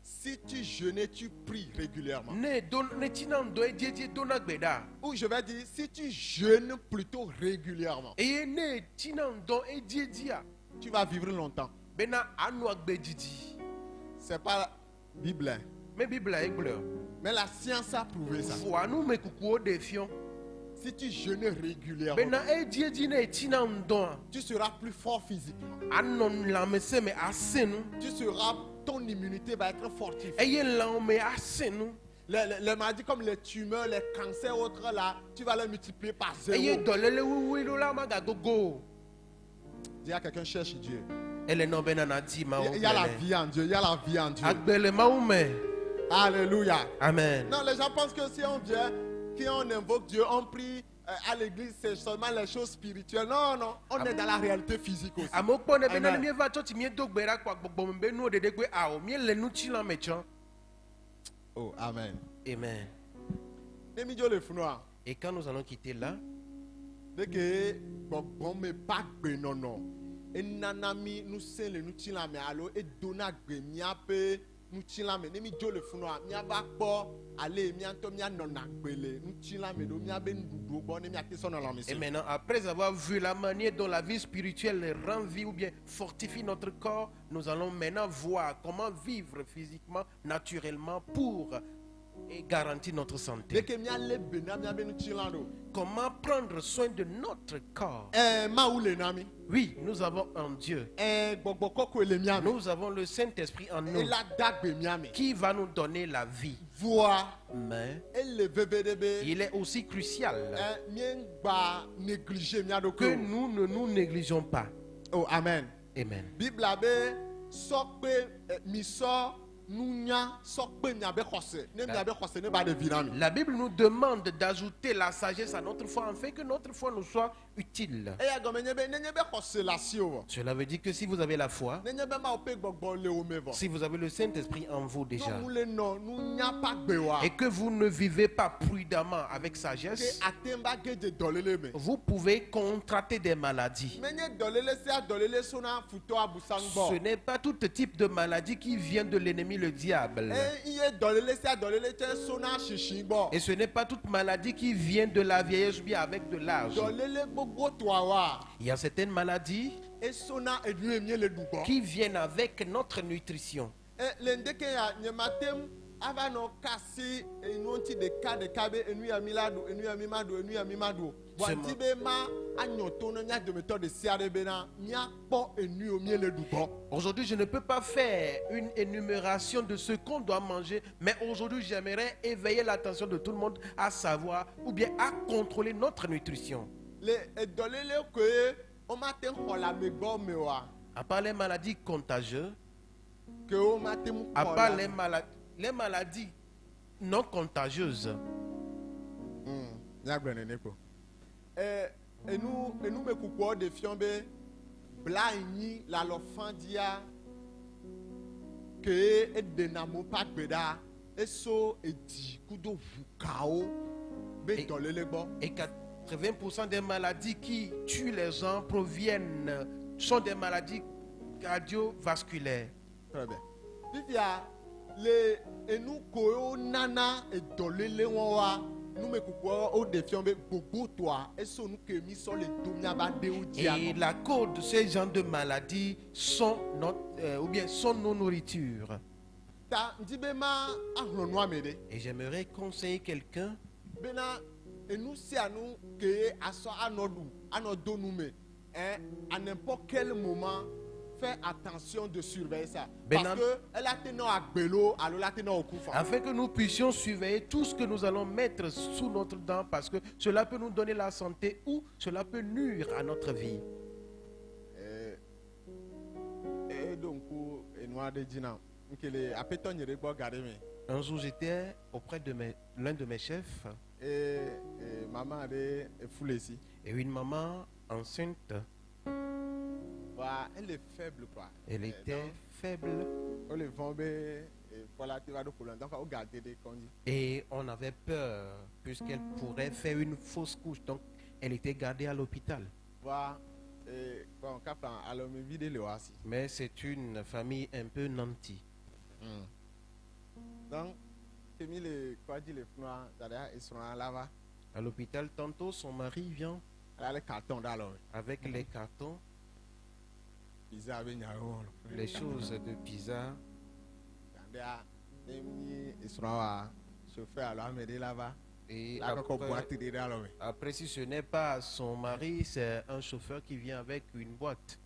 si tu jeûnes, tu pries régulièrement. ne tsi na ŋdɔ ediedie dona gbe ɖa Ou je vais dire, si tu jeûnes plutôt régulièrement, eye ne tsi na ŋdɔ ediedia tu vas vivre longtemps. bena anu agbe didi C'est pas Bible, hein. me bibla ye gblɔ Mais la science a prouvé ça. fo anu me kukuwo ɖe fiɔ Si tu jeûnes régulièrement, bena ediedi ne tsi na ŋdɔa tu seras plus fort physiquement. anɔ lãmesẽ me asẽ nu Tu seras, ton immunité va être fortifiée. eye lãwo me asẽ nu Les maladies comme les tumeurs, les cancers, autres là, tu vas les multiplier par eye zéro. dɔléle wuwui ɖo la magagogo o Dis à quelqu'un, cherche Dieu. ele nɔ bena nadi mawo Il y a la gbele vie en Dieu, il y a la vie en Dieu. agbe le mawu me Alléluia. amen Non, les gens pensent que si on vient, qu'on invoque Dieu, on prie à l'église, c'est seulement les choses spirituelles. Non, non, on est dans la réalité physique aussi. amewo kpɔ ne bena ne Amen. mieva tsɔtsi miedo gbe ɖa kpɔ agbɔgbɔ me be nuwo ɖeɖe gbe awɔ miele nutsi la me tsɔ Oh, amen. amen Et mi le fnoa. et quand nous allons quitter là Dès que bon me pas non non. Et nanami nous c'est le nous tila me allo et dona gbe miape nous tila me ne mi le fnoa. Mi aba kpo aller mi anto mi anona gbele nous tila me do mi abe ndudu bo ne mi ate so na la et mission. maintenant après avoir vu la manière dont la vie spirituelle rend vie ou bien fortifie notre corps nous allons maintenant voir comment vivre physiquement naturellement pour garantir notre Dès santé que mi ale bena mi abe nous tila do. comment prendre soin de notre corps Ma ou le nami. oui nous avons un Dieu Gbogbo koko le miami. nous avons le Saint-Esprit en Et nous la dagbe miami. qui va nous donner la vie Voir mais et le bébé il est aussi crucial mien ba négliger mi ado que nous ne nous négligeons pas. Oh amen. Amen. Bible abe sokpe mi so nunya sokpe mi abe khose. Ne mi abe khose ne ba de vinami. La Bible nous demande d'ajouter la sagesse à notre foi afin que notre foi nous soit utile. E ya gome nyebe ne nyebe khose la si o. Cela veut dire que si vous avez la foi, Ne nyebe ma ope gbogbo le o mevo. si vous avez le Saint-Esprit en vous déjà, No mule no nunya pa gbewa. et que vous ne vivez pas prudemment avec Ke sagesse, atemba geje dolele me. vous pouvez contracter des maladies. Menye dolele se a dolele sona futo abusangbo. Ce n'est pas tout type de maladie qui vient de l'ennemi, le diable. Iye dolele se a dolele te sona shishingbo. Et ce n'est pas toute maladie qui vient de la vieillesse ou bien avec de l'âge. Dolele gbogbo toawa. Il y a certaines maladies Et sona enu emie le dugo. qui viennent avec notre nutrition. Le ndeke ya nyematem ava no kasi enunti de kabe enu ya milado enu ya mimado enu ya mimado. Wanti be ma anyoto no nya de méthode de siare bena nya po enu omie le dugo. Aujourd'hui, je ne peux pas faire une énumération de ce qu'on doit manger, mais aujourd'hui, j'aimerais éveiller l'attention de tout le monde à savoir ou bien à contrôler notre nutrition. Le dolele que o matem hola me gbo mewa À part les maladies contagieuses, que o matem à part hola. les maladies non contagieuses, Nya gbene neko. Enu me kuko de fiombe bla yin la lo fandia que e denamo pa gbeda eso edi kudo vukao be Et- dolele gbo. et 80% des maladies qui tuent les gens sont des maladies cardiovasculaires. Très bien. Fifia le enu ko nana e dolele won wa nu me kuko o de fiombe gbogbo toa eso nu ke mi so le domia ba de o dia. Et la cause de ces genres de maladies sont sont nos nourritures. Ta ndibe ma ahlonu amede. Et j'aimerais conseiller quelqu'un Bena enu si anu que aso anodo nous me à n'importe quel moment fais attention de surveiller ça parce Benam- que elle a tenu à gbelo alors la tenu au kufa. afin que nous puissions surveiller tout ce que nous allons mettre sous notre dent parce que cela peut nous donner la santé ou cela peut nuire à notre vie. Et donc enoa de dina nkele apeto nyere gbo garde me. Un jour, j'étais auprès de l'un de mes chefs Et maman de foule ici. et une maman enceinte. Voilà, elle est faible quoi. Elle était faible On le vend voilà, tu vas de problème. Donc on garde des conduits. et on avait peur puisqu'elle pourrait faire une fausse couche. Donc, elle était gardée à l'hôpital. Voilà, bon, cap alors me vide le aussi. Mais c'est une famille un peu nantie. Donc, j'ai mis les quoi dit les noirs derrière ils sont là-bas. À l'hôpital, tantôt, son mari vient Elle a les cartons dans avec les cartons, Ils avaient les choses de pizza. Ils sont là, chauffeur alors m'aider là-bas. Et Là, quand on boit, après, tu es là. après, si ce n'est pas son mari, c'est un chauffeur qui vient avec une boîte.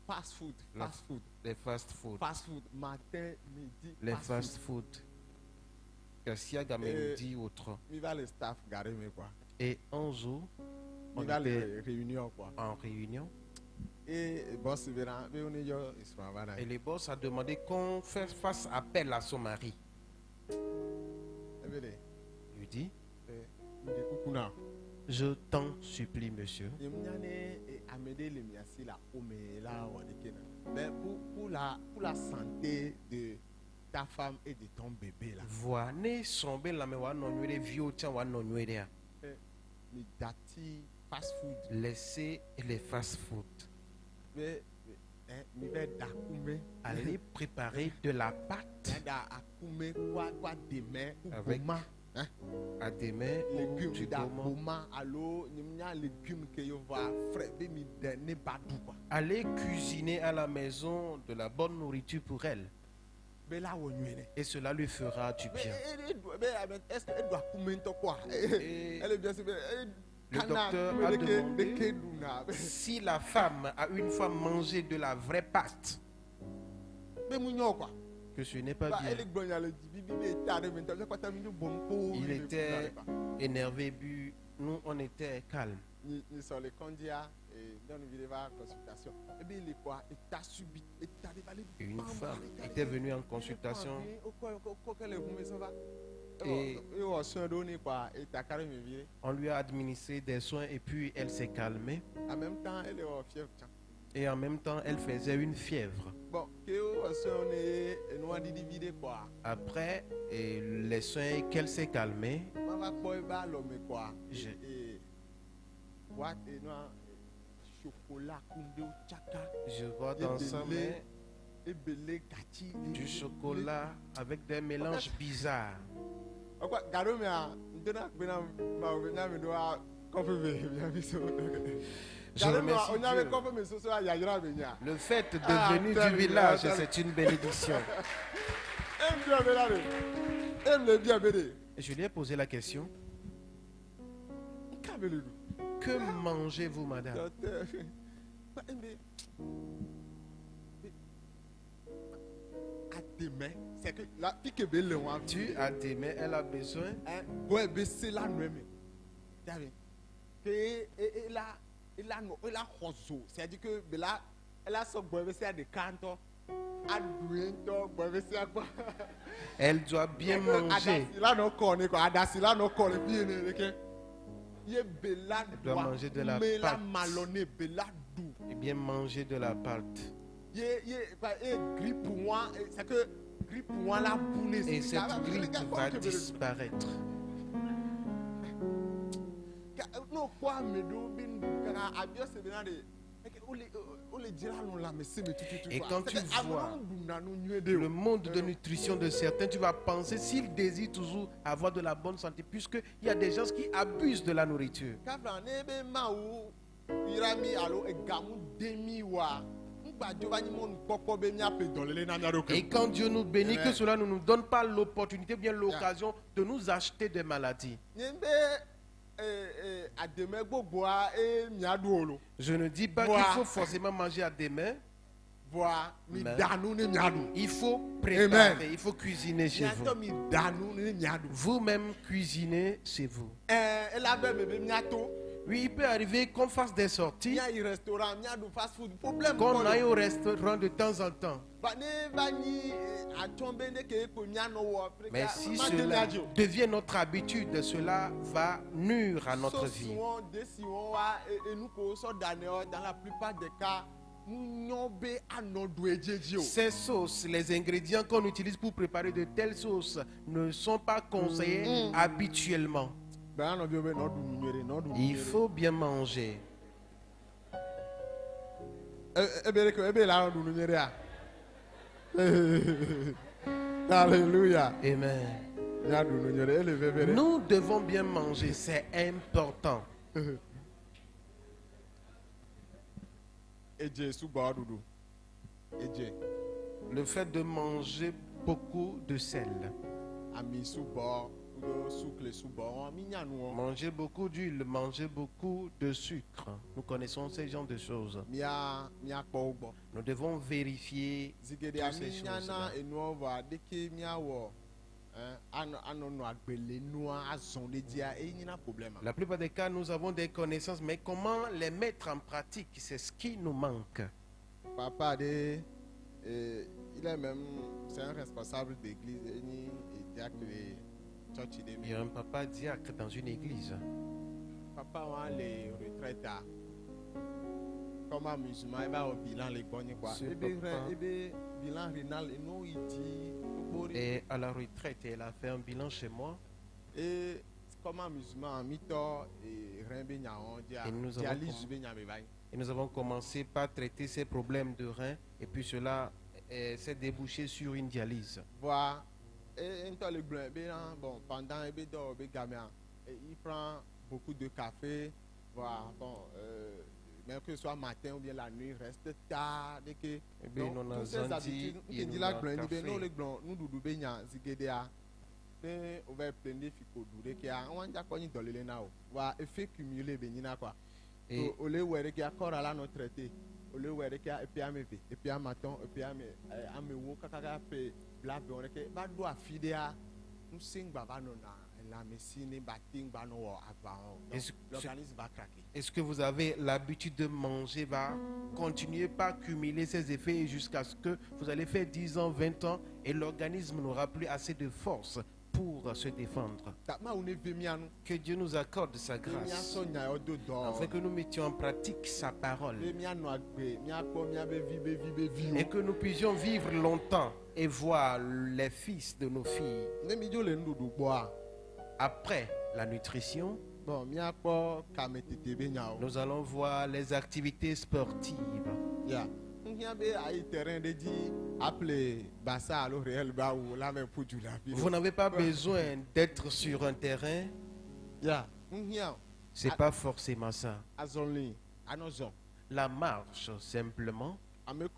Fast food, La- fast food, Les fast-food. fast food, matin, midi, Les fast food. fast-food. Kassiaga midi autre. Il va le staff garder mais quoi. Et un jour, on Il va était les réunions quoi. en réunion Et boss verra, mais on est là, ils sont là. et le boss a demandé qu'on fasse appel à son mari. Il lui dit, je t'en supplie, monsieur, Mais pour la santé de ta femme et de ton bébé là, vois, ne sombe la me wa nonwere vieux tiens wa nonwere a. mi dati fast food. Laissez les fast-food. Mais mi be da kume. Allez préparer de la pâte Da akume kwa demain ou Avec goma. à demain ou Légumes du da gourmand. goma allo nimnya légumes que yo va frais be mi de ne badu quoi. Allez cuisiner à la maison de la bonne nourriture pour elle. Be la wo nyene. Et cela lui fera du bien. Est-ce qu'elle doit combien de quoi? Et Elle est bien sûr. le docteur a demandé si la femme a une fois mangé de la vraie pâte, Mais mounio quoi. que ce n'est pas Elle est bien. bonne à le dire. Il était énervé, nous on était calmes. Ni sur les candiats et dans une vidéo consultation. Et bien il est quoi? Et t'as subi. Et t'as dévalé. Une femme était venue en consultation et on lui a administré des soins et puis elle s'est calmée. en même temps, elle est en fièvre. Et en même temps, elle faisait une fièvre. Bon, on est noir divisé quoi. Après et les soins qu'elle s'est calmée, On va pas l'homme quoi. Je- Et what et noir chocolat koundé au tchaka. je vois dans sa main Et belé gâti. du chocolat avec des mélanges bizarres. Quoi, garo mais ndona bena ma bena me doa kofe be bien so. Je remercie On avait Dieu. kofe me so so ya yira be nya. Le fait de Ah, venir tel- du village, tel- c'est une bénédiction. Aime bien belare. Aime le bien belé. Je lui ai posé la question, Kabelu. que mangez-vous, madame? Docteur. Bah aime. À demain, c'est que la pique belle on Tu as des mains, elle a besoin. ouais baisser la nuit mais. David. Que et là no et là rozo, c'est-à-dire que là elle a son boy baisser de canto. Aduento boy baisser quoi. Elle doit bien manger. Là non connaît quoi, adasi là non connaît bien que. Ye bella doit manger de la mais la pâte. malonné bella dou. Et bien manger de la pâte. Grippe pour moi, c'est que grippe pour moi la boule. Et cette grippe va disparaître. Non, quoi, mais d'où bin car à Dieu c'est bien de. On les dira non là mais c'est tout. Et quand tu vois le le monde de nutrition de certains, tu vas penser s'ils désirent toujours avoir de la bonne santé, puisqu'il y a des gens qui abusent de la nourriture. Et quand Dieu nous bénit, que cela ne nous donne pas l'opportunité, bien l'occasion de nous acheter des maladies. Je ne dis pas qu'il faut forcément manger à des mains. Il faut préparer, il faut cuisiner chez vous. Vous-même cuisinez chez vous. Oui, il peut arriver qu'on fasse des sorties, Mia i restaurant, mia du fast food. Problème. qu'on aille au restaurant de temps en temps. Mais si cela devient notre habitude, cela va nuire à notre vie. Dans la plupart des cas, Ces sauces, les ingrédients qu'on utilise pour préparer de telles sauces ne sont pas conseillés habituellement. Il faut bien manger. Alléluia. Amen. Nous devons bien manger, c'est important. Le fait de manger beaucoup de sel, manger beaucoup d'huile, manger beaucoup de sucre. Nous connaissons ces genres de choses. Nous devons vérifier toutes ces choses-là. La plupart des cas, nous avons des connaissances, mais comment les mettre en pratique, c'est ce qui nous manque. Papa, il est même, c'est un responsable d'église. Il y a un papa diacre dans une église. Papa a les retraites. Comme un musulman, il va au bilan les bonnes quoi. Bilan rénal et nous il dit. Et à la retraite, elle a fait un bilan chez moi. Et comme un musulman, mito et nous avons commencé par traiter ces problèmes de reins et puis cela s'est débouché sur une dialyse. Voilà. Et bon, pendant il prend beaucoup de café. Voilà, bon, même que ce soit matin ou bien la nuit, il reste tard. Donc, toutes ces habitudes, nous nous Est-ce que vous avez l'habitude de manger, va continuer par cumuler ces effets jusqu'à ce que vous allez faire 10 ans, 20 ans et l'organisme n'aura plus assez de force pour se défendre. Que Dieu nous accorde sa grâce afin que nous mettions en pratique sa parole et que nous puissions vivre longtemps et voir les fils de nos filles. Après la nutrition, nous allons voir les activités sportives. Vous n'avez pas besoin d'être sur un terrain. C'est pas forcément ça. La marche simplement. Ceux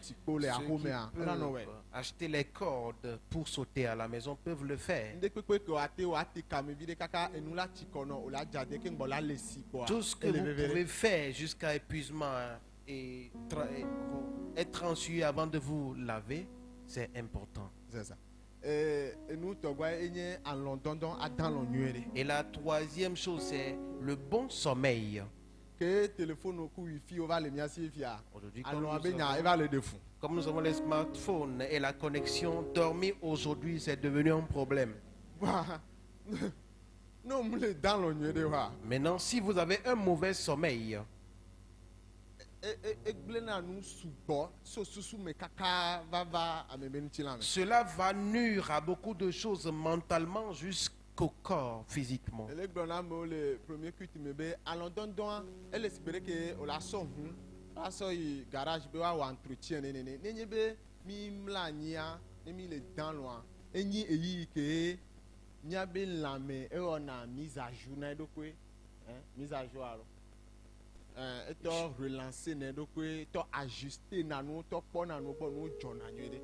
qui peuvent acheter les cordes pour sauter à la maison peuvent le faire. Tout ce que vous pouvez faire jusqu'à épuisement et être ensuite avant de vous laver, c'est important. C'est ça. Et la troisième chose, c'est le bon sommeil. Aujourd'hui, comme nous avons les smartphones et la connexion, dormir aujourd'hui, c'est devenu un problème. Maintenant, si vous avez un mauvais sommeil, cela va nuire à beaucoup de choses mentalement jusqu'au corps physiquement. Le premier culte elle espérait que la son garage entretien mise à jour mise à jour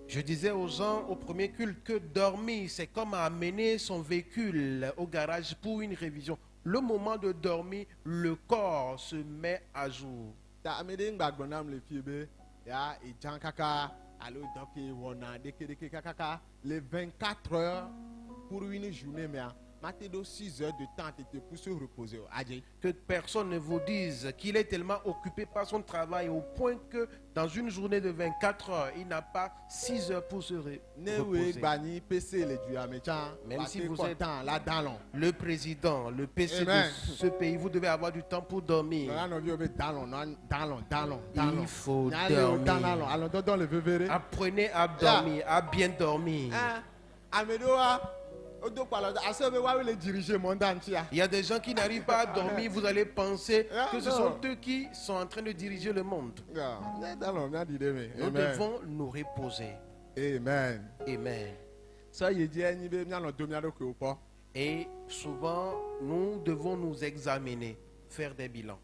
je disais aux gens au premier culte que dormir, c'est comme amener son véhicule au garage pour une révision. Le moment de dormir, le corps se met à jour. Les 24 heures pour une journée, Matédo 6 heures de temps t'étais pour se reposer. Adji. Que personne ne vous dise qu'il est tellement occupé par son travail au point que dans une journée de 24 heures, il n'a pas 6 heures pour se Ne reposer. we bani PC le du amechan. Même si vous êtes là dans le président, le PC Amen. de ce pays, vous devez avoir du temps pour dormir. Il faut dormir. Allons dans le verre. Apprenez à dormir, à bien dormir. Amedoa. Le diriger mon dantia. Il y a des gens qui n'arrivent pas à dormir, vous allez penser Ah, que ce non. sont eux qui sont en train de diriger le monde. Nous devons nous reposer. Amen. Amen. Ça y est, dit, ni be mi alo domi alo ko po. Et souvent, nous devons nous examiner, faire des bilans.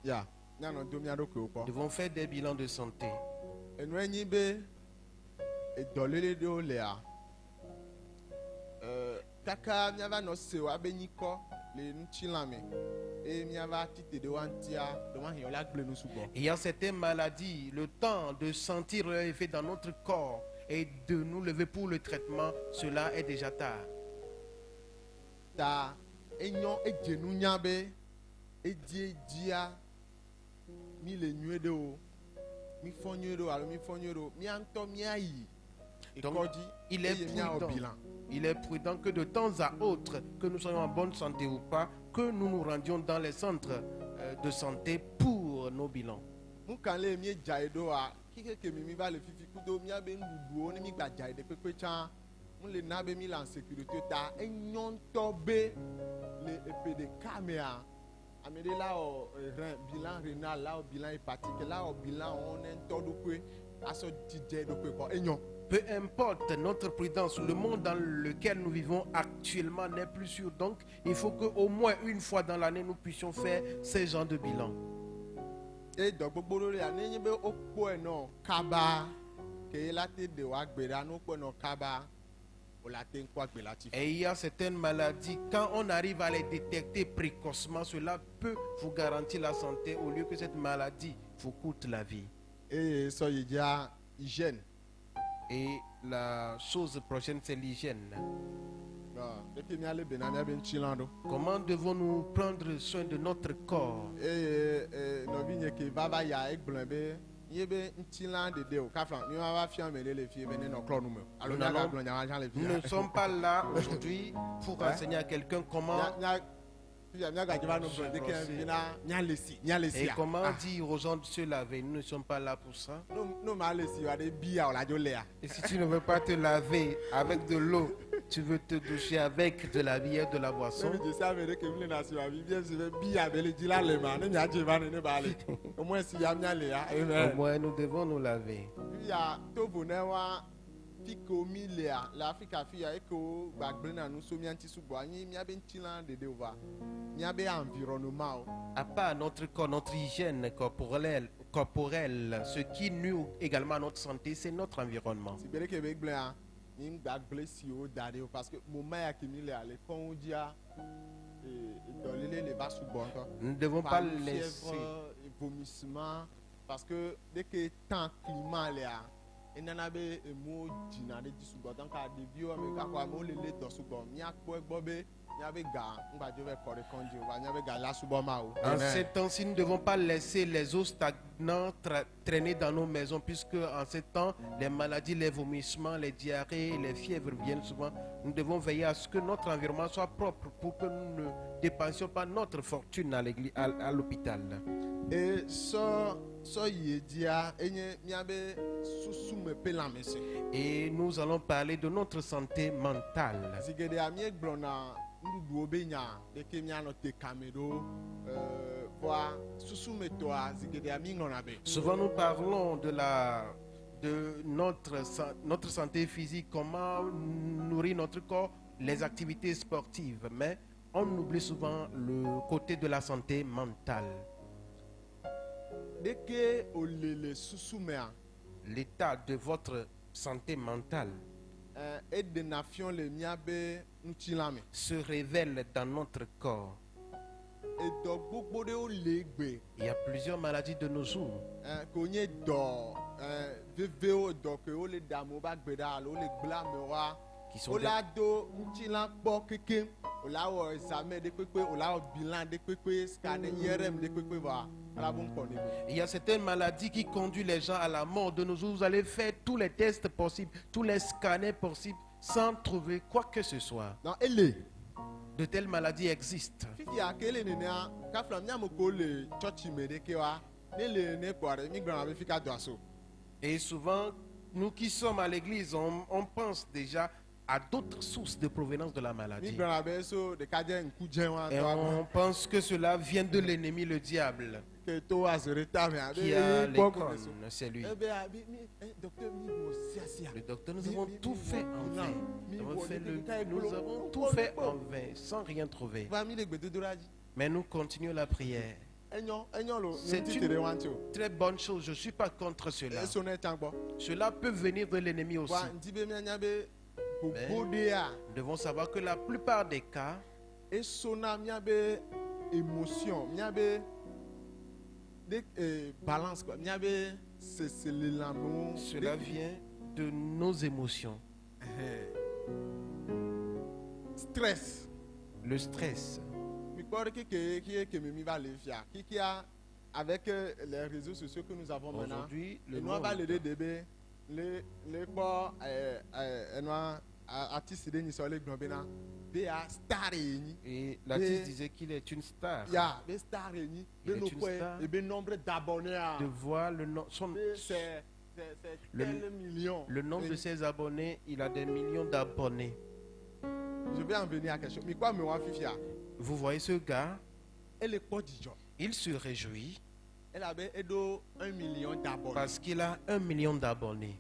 Ya, mi alo domi alo ko po. Nous devons faire des bilans de santé. Enu enyi be edolele de o le a. Kaka miava no se wa be nyiko le nchilame. Et miava tite de wantia, de ma hi ola gble no subo. Il y a certaines maladies, le temps de sentir leur effet dans notre corps et de nous lever pour le traitement, cela est déjà tard. Ta enyo ejenu nya be edie dia mi le nyue de o. Mi fonyo do alo mi fonyo do. Mi anto mi ayi. Donc, Ekodi, il est eye mi a o prudent. bilan. Il est prudent que de temps à autre, que nous soyons en bonne santé ou pas, que nous nous rendions dans les centres de santé pour nos bilans. Mukale mi jaido a kike ke mi ba le fifi kudo mi abe ndudu o ni mi gba jaide pepe chan mu le na be mi la en sécurité ta enyon to be le epè de kamea amede la o bilan rénal la o bilan hépatique la o bilan on en to do pe aso dije do pe ko enyon. Peu importe notre prudence, le monde dans lequel nous vivons actuellement n'est plus sûr. Donc, il faut qu'au moins une fois dans l'année, nous puissions faire ces genres de bilan. E do gbogbo lori ani yin be opo e no kaba ke la te de wa gbera no po no kaba o la te nko agbe lati. Et il y a certaines maladies, quand on arrive à les détecter précocement, cela peut vous garantir la santé au lieu que cette maladie vous coûte la vie. E so yi ja hygiène. Et la chose prochaine, c'est l'hygiène. Depuis mi ale benami ben chilando. Comment devons-nous prendre soin de notre corps? No vi nye ke baba ya egblon be yebe nchilan de o kafran mi wa fian me le fie be ne no klo nu me. Alo na ga blon nya le Nous ne sommes pas là aujourd'hui pour enseigner à quelqu'un comment et comment dire aux gens de se laver. Nous ne sommes pas là pour ça. Et si tu ne veux pas te laver avec de l'eau, tu veux te doucher avec de la bière, de la boisson. Au moins, nous devons nous laver. Fiko milea la Afrika fia eko bagblena nous sommes anti subo ni mi abe ntilan de ova mi abe environnement à part notre corps, notre hygiène corporelle, ce qui nuit également à notre santé, c'est notre environnement. Si bere ke begblena ni bagble si o dade parce que moment ya kimi le ale kon dia dolele le va subo encore. Nous ne devons pas laisser vomissement parce que dès que temps climat là et nana be emo jina de disugo donc a de bio me ka kwa mo le do sugo mi akpo egbo be mi abe ga ngba jo be kore konji o ba mi abe ga la subo ma o. En ces temps-ci, nous ne devons pas laisser les eaux stagnantes traîner dans nos maisons, puisque en ces temps, les maladies, les vomissements, les diarrhées, les fièvres viennent souvent. Nous devons veiller à ce que notre environnement soit propre pour que nous ne dépensions pas notre fortune à l'hôpital. Et so yedia enye mi abe susu me pelamese. Et nous allons parler de notre santé mentale. Zigede ami egblona ndudu obenya de ke mi ano te kamedo voa susu me toa zigede ami ngona be. Souvent nous parlons de notre santé physique, comment nourrir notre corps, les activités sportives, mais on oublie souvent le côté de la santé mentale. Dès que olele susumea L'état de votre santé mentale et de nation le miabe nchilame se révèle dans notre corps. et do gbogbo de o legbe Il y a plusieurs maladies de nos jours. ko nye do veve o do ke o le damo ba gbeda lo le gbla me wa qui sont o des- la do ŋutilã kpɔ kekeŋ o la wɔ examen ɖe kpekpe o la wɔ bilan ɖe kpekpe scanner IRM ɖe kpekpe vɔa ala bo ŋkɔ ne bo. Il y a certaines maladies qui conduisent les gens à la mort. De nos jours, vous allez faire tous les tests possibles, tous les scanners possibles, sans trouver quoi que ce soit. donc ele De telles maladies existent. fifia ke le nenea kafla miame ko le tsɔtsi me ɖe ke wa ne le ne kpɔa ɖe mi gblɔna be fi ka do aso. Et souvent, nous qui sommes à l'église, on pense déjà à d'autres sources de provenance de la Mi maladie. gblɔna be so ɖeka dze ŋku dze wa Et on pense que cela vient de l'ennemi, le diable, ke to azore ta me abe qui a les kpɔ ko cornes, ne so. c'est lui. Ebe abi mi docteur mi wo siasia. Le docteur, nous Mi- avons mi- tout mi- fait en mi- vain. mi- Nous mi- avons fait mi- le- mi- mi- nous mi- avons mi- tout mi- fait mi- en vain, sans rien trouver. Va mi le gbedodoɖa dzi. Mais nous continuons la prière. Enyo lo C'est mi ti une- te ɖe wa ŋuti o. Très bonne chose, je ne suis pas contre cela. Eso ne tsã gbɔ. Cela peut venir de l'ennemi aussi. Wa ŋdi be mianya be Mais- gbogbo ɖea Nous devons savoir que la plupart des cas, eso na miabe émotion miabe de balance quoi miabe seselelãmewo. cela vient de nos émotions. Stress. Le stress. Mi kpɔ ɖe keke keme mi va le fia kikia avec les réseaux sociaux que nous avons maintenant. Aujourd'hui, le Enua va le monde, ɖe de be le kpɔ enua artiste ɖe nyi sɔ le gblɔ bena be ya star enyi. et l'artiste Mais- disait qu'il est une star. Ya be star enyi Il be est no une kɔe star. ebe nombre d'abonnés a. De voir le nom, C'est Le- tel million. le nombre de Et ses abonnés, il a des millions d'abonnés. je vais en venir à quelque chose. Mais quoi, me fifia? Vous voyez ce gars, Elle est pas du job. il se réjouit Elle avait 1 million d'abonnés. parce qu'il a 1 million d'abonnés.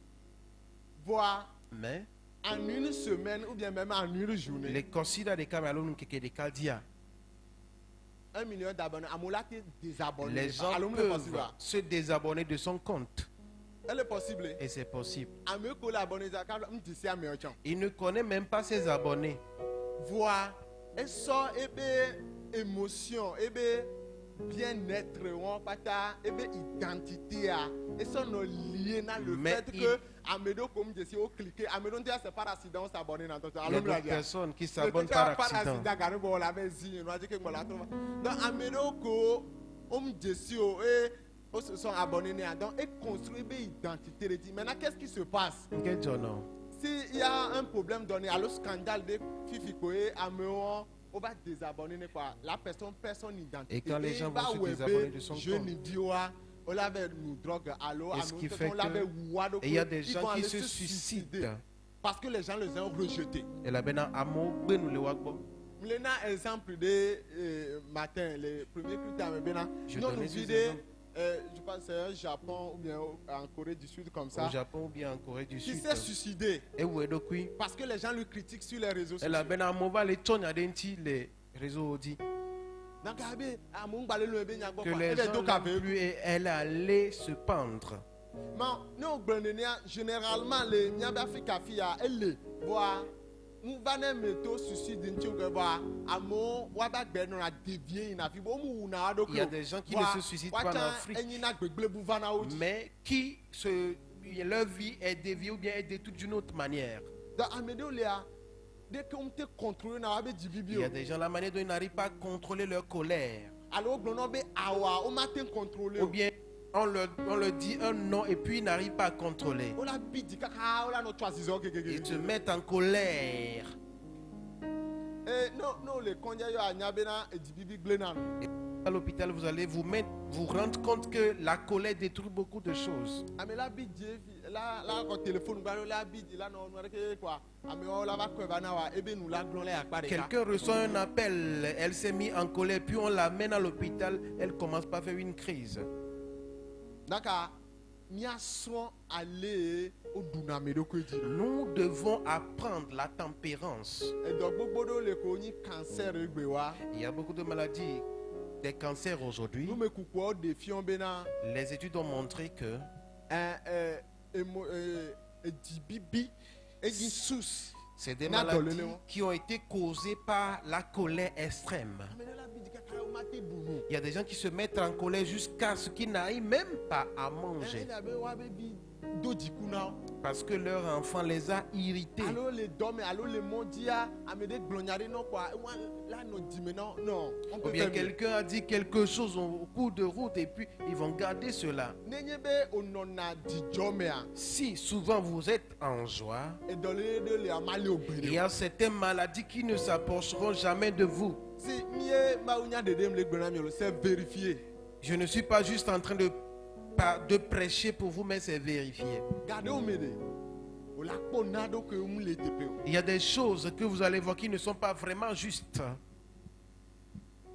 Voir Mais en une semaine ou bien même en une journée, les considèrent des caméras qui des Kadia. 1 million d'abonnés. Amoula t'es désabonné. Les gens Alors, c'est peuvent possible. se désabonner de son compte. Elle est possible. Et c'est possible. À me collaborer, à me Il ne connaît même pas ses abonnés. voir. Elle sort émotion, bien-être, identité. Et ça nous lié dans le Mais fait il- que Amédo, comme je dis, au cliquer, Amédo, c'est par accident, s'abonner dans ton Il y a d'autres personnes qui s'abonnent Le par truc, accident. on l'avait dit, on a dit que on l'a trouvé. Donc, Amédo, comme je dis, ils se sont abonnés. Donc, ils construisent une identité. Maintenant, qu'est-ce qui se passe? Quel genre, non? S'il y a un problème donné à le scandale de Fifi Koé, Améon, on va désabonner quoi. La personne identité. Et quand les gens va vont se webber, désabonner de son je compte. ne dis pas, on l'avait nous drogue, allo, Et ce qui fait on l'avait que- ouado, Et il y a des ils gens vont qui aller se suicident. parce que les gens les ont rejetés. Et là, maintenant, amour, ben, nous le voyons. Maintenant, exemple de matin, les premiers critères, Je nous donnais vidé, des exemples. je pense que c'est au Japon ou bien en Corée du Sud comme Au ça, Japon ou bien en Corée du qui Sud. s'est suicidé Et où est donc, oui? parce que les gens le critiquent sur les réseaux Et là, sociaux. maintenant, amour, va les tonner à les réseaux dit Donc, à mon balai, le bébé, il y a quoi, que quoi. les Eh bien, gens donc, l'aiment avec- plus et elle allait se pendre. Mais nous, généralement, les Africa fia, elle est, voilà, nous allons mettre suicide d'une chose, voilà, à mon, waba ben, on a dévié, il Il y a des gens qui ne se suicident pas en Afrique, mais qui leur vie est déviée ou bien est détruite d'une autre manière. Dès qu'on te contrôle, on a dit Il y a des gens, la manière dont ils n'arrivent pas à contrôler leur colère. alors, on m'a contrôlé. Ou bien on leur dit un non et puis ils n'arrivent pas à contrôler. On a dit, Ils se mettent en colère. non, les conditions à Nyabena et Dibibi Glenan. À l'hôpital, vous allez vous rendre compte que la colère détruit beaucoup de choses. Ah mais là quand téléphone là non quoi. Ah mais on la va quoi et ben nous la glonler à part. Quelqu'un reçoit un appel, elle s'est mise en colère, puis on l'amène à l'hôpital, elle commence par faire une crise. D'accord. Mia sont allés au Dunamedo que dit. Nous devons apprendre la tempérance. Et donc beaucoup les connus cancer Il y a beaucoup de maladies, des cancers aujourd'hui. nous me coucou défions bena Les études ont montré que Dibibi et sous. c'est des Na maladies dolele. qui ont été causées par la colère extrême. Il y a des gens qui se mettent en colère jusqu'à ce qu'ils n'arrivent même pas à manger. Parce que leur enfant les a irrités. Allô les dom, allô les mondia, amede glonyare non quoi. Là nous dit maintenant non. On Ou peut bien faire quelqu'un a dit quelque chose au cours de route et puis ils vont garder cela. Nenyebe onona di jomea. Si souvent vous êtes en joie, Et dans les deux les amali il y a certaines maladies qui ne s'approcheront jamais de vous. Si mie maunya de dem le glonyare c'est vérifié. Je ne suis pas juste en train de prêcher pour vous, mais c'est vérifié. Gardez au mede. O la ponado que on les tepe. Il y a des choses que vous allez voir qui ne sont pas vraiment justes.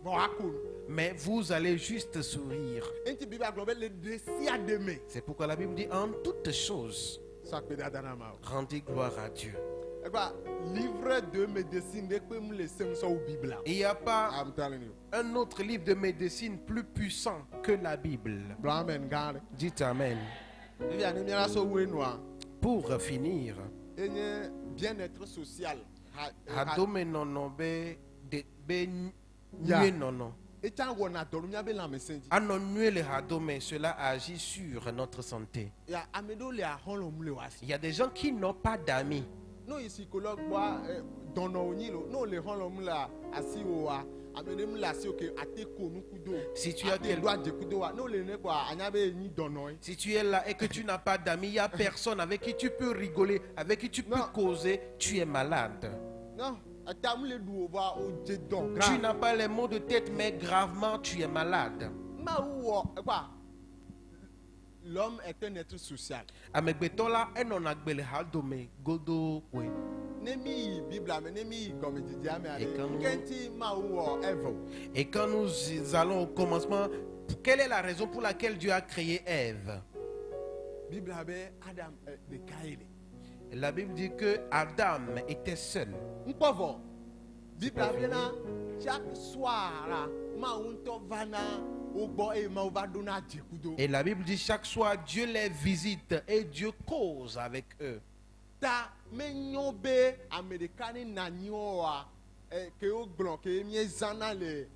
Bon akon. Mais vous allez juste sourire. Enti biba global le desia deme. C'est pourquoi la Bible dit en toutes choses, Ça peut d'adana ma. rendez gloire à Dieu. Et quoi livre de médecine de que me le sem so Bible. Il n'y a pas I'm telling you. un autre livre de médecine plus puissant que la Bible. Blamen gare. Dites Amen. Il y a une so we noir. Pour finir, Et bien-être social. Hadome nono be Ya. nue nono. Et tant qu'on a dormi avec la médecine. Anon nue le hadome, cela agit sur notre santé. Il y a amedo le a hon le wasi. Il y a des gens qui n'ont pas d'amis. Non ici psychologue bois dans nos nilo. Non le hon la asi oa. Amene mu la si oke ate ko nu kudo. Si tu as quel droit de kudo wa. Non le ne quoi anyabe ni dono. Si tu es là et que tu n'as pas d'amis, il n'y a personne avec qui tu peux rigoler, avec qui tu peux Non. causer, tu es malade. Non, atam le do wa o je don. Tu n'as pas les maux de tête, mais gravement, tu es malade. Ma wo quoi. L'homme est un être social. Amegbetola enon agbele hadome godo we. Nemi Bible ame nemi comme dit ame Et quand nous- kenti ma wo ever. Et quand nous allons au commencement, quelle est la raison pour laquelle Dieu a créé Ève? Bible ame Adam de Kaile. La Bible dit que Adam était seul. Mpovo. Bible ame na chaque soir là ma unto vana ogbo e ma va dona jekudo. Et la Bible dit chaque soir Dieu les visite et Dieu cause avec eux. Ta menyobe americani na nyoa que o glon que mi zana le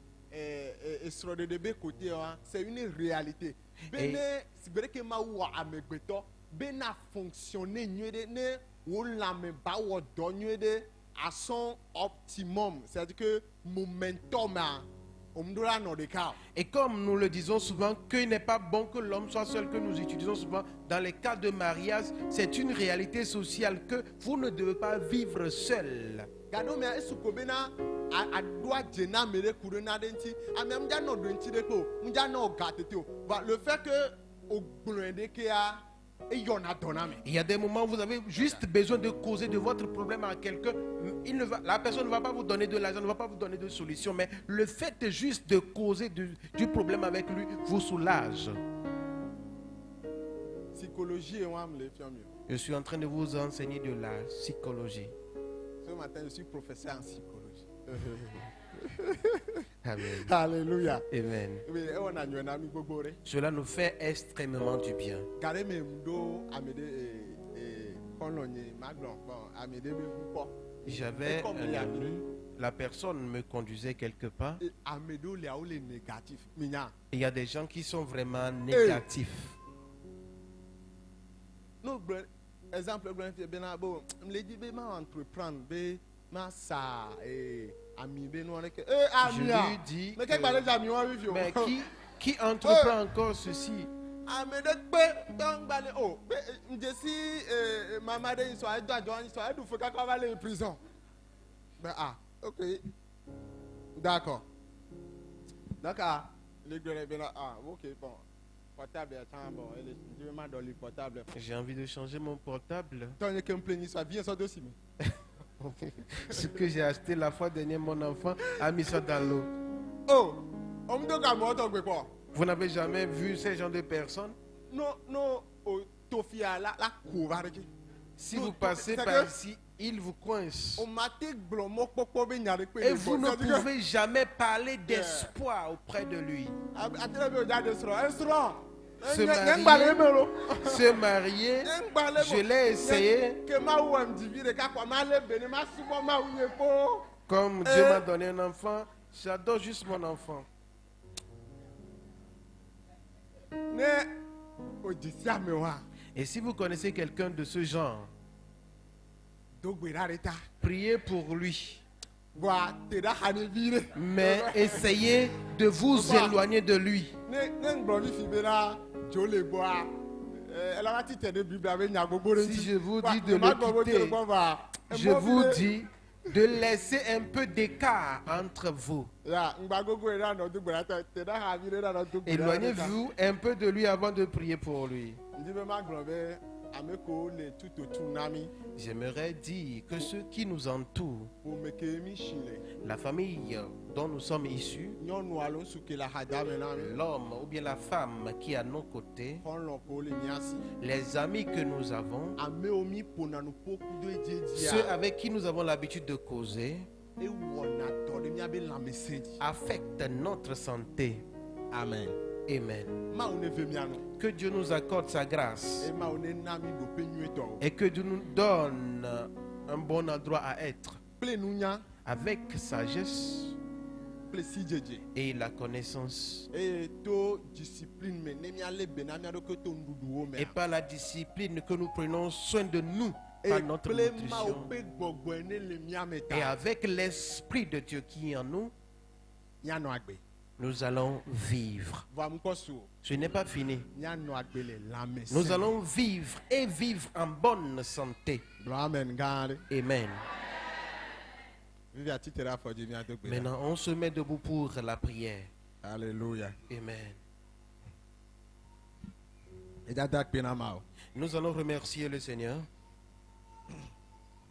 esrode de be côté c'est une réalité. Bene sibere que ma wa amegbeto bena fonctionner nyede ne wo la me ba wo do nyede à son optimum, c'est-à-dire que momentum a omdora no de ka. Et comme nous le disons souvent, qu'il n'est pas bon que l'homme soit seul, que nous utilisons souvent dans les cas de mariage, c'est une réalité sociale que vous ne devez pas vivre seul. Gado me esuko bena adwa jena mere kurena denti amem ja no denti de ko mja no gatete o. Le fait que o glende ke a e yona doname. Il y a des moments où vous avez juste besoin de causer de votre problème à quelqu'un. La personne ne va pas vous donner de l'argent, ne va pas vous donner de solution, mais le fait juste de causer du problème avec lui vous soulage. Psychologie on am le fiamio. Je suis en train de vous enseigner de la psychologie. Ce matin je suis professeur en psychologie. Amen. Alléluia. Amen. Oui, on a nyona mi gbogbo re. Cela nous fait extrêmement du bien. Gare me mdo amede kolonye maglon bon amede be fupo. J'avais Comme un il y a ami, la personne me conduisait quelque part. Et amedo le a ou les négatifs. Minya. Il y a des gens qui sont vraiment négatifs. No exemple grand bena bo me dit be ma entreprendre be ma sa ami be no ke Je ami a lui dis mais qu'est-ce que les amis ont vu mais qui entreprend encore ceci? ami de pe don gbale o be nje si mama de so ajo ajo so edu fo ka va aller prison ben OK d'accord les gars bena OK bon portable attends bon je vais m'en donner portable. J'ai envie de changer mon portable. Tant que me plaigne ça vient ça dossier. Ce que j'ai acheté la fois dernière, mon enfant a mis ça dans l'eau. Oh, on me dit que quoi? Vous n'avez jamais vu ces gens de personnes? Non, Tofia la couvre. Si vous passez par ici, ils vous coincent. Et vous ne pouvez jamais parler d'espoir auprès de lui. Se marier, je l'ai essayé. Comme Dieu m'a donné un enfant, j'adore juste mon enfant. Et si vous connaissez quelqu'un de ce genre, dogbera ɖe ta priez pour lui. voa te ɖa xa ne vi ɖe Mais essayez de vous éloigner de lui. ne ŋgblɔ mi fi bena dzo le gbɔa ela va ti te ɖe biblia be nya gbogbo ɖe Si ŋuti. je vous Va, dis de ma le gbɔ bo tso quitter, gbɔ va, Je emɔ vous vi ɖe- dis de laisser un peu d'écart entre vous. ya ŋgba gbogbo ɖe anɔ dogbera ta te ɖa xa vi ɖe anɔ dogbera ta Éloignez-vous un peu de lui avant de prier pour lui. ndi be ma gblɔ be ame kewo le tutotu na mi J'aimerais dire que ceux qui nous entourent, ƒome ke mi si le la famille dont nous sommes issus, nyɔnu alo ŋutsu ke le axadame na mi l'homme ou bien la femme qui est à nos côtés, xɔlɔ kewo le mia si les amis que nous avons, amewo mi ƒona nu ƒo ku do ceux edzedzia avec qui nous avons l'habitude de causer, ewɔna dɔ ɖe miabe lãmesẽ dzi affectent notre santé. amen Amen. mawu ne ve mia nu Que Dieu nous accorde sa grâce eye mawu ne na mi ɖoƒe nyuietɔwo et que Dieu nous donne un bon endroit à être kple nunya avec sagesse kple sidzedze et la connaissance eye to discipline me ne mialé be na mia ɖokui to nuɖuɖuwo et mea par la discipline que nous prenons soin de nous eye par notre kple mawu nutrition ƒe gbɔgbɔe ne le mia me et ta avec l'Esprit de Dieu qui est en nous, mianɔ agbe nous allons vivre. vɔa mukɔ su o Ce n'est pas fini. mianɔ agbe le lãmesẽ Nous allons vivre et vivre en bonne santé. gblɔ amen gã aɖe Amen. vivi atitre ɖe afɔ dzi miado gbe ɖa. Maintenant, on se met debout pour la prière. alléluia Amen. edada kpe na ma o Nous allons remercier le Seigneur.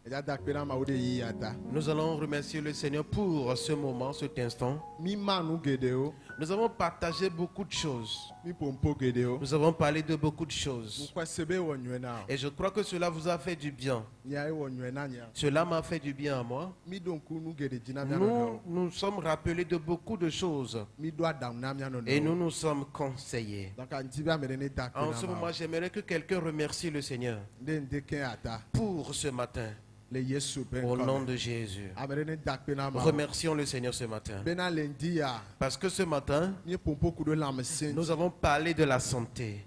edada kpe na ma o de yi ya ta Nous allons remercier le Seigneur pour ce moment, cet instant. mi ma nu geɖewo Nous avons partagé beaucoup de choses. mi ƒompo geɖewo Nous avons parlé de beaucoup de choses. mukɔ se be wɔ nyuie na o Et je crois que cela vous a fait du bien. miae wɔ nyuie na nya Cela m'a fait du bien à moi. mi ɖo ŋku nu geɖe dzi na mia Nous nɔnɔewo nous sommes rappelés de beaucoup de choses. mi ɖo aɖaŋu na mia Et nous nɔnɔewo nous sommes conseillés. donc ŋdi be ame ɖe ne da kpe En na ce ma moment, o j'aimerais que quelqu'un remercie le Seigneur ne ŋdeke ata pour ce matin. le yesu ƒe Au nom ŋkɔ me de Jésus. ame ɖe ne da kpe na ma o Remercions le Seigneur ce matin. bena le ŋdi ya Parce que ce matin, mi ƒompo ku ɖo lãmesẽ nous avons parlé de la santé.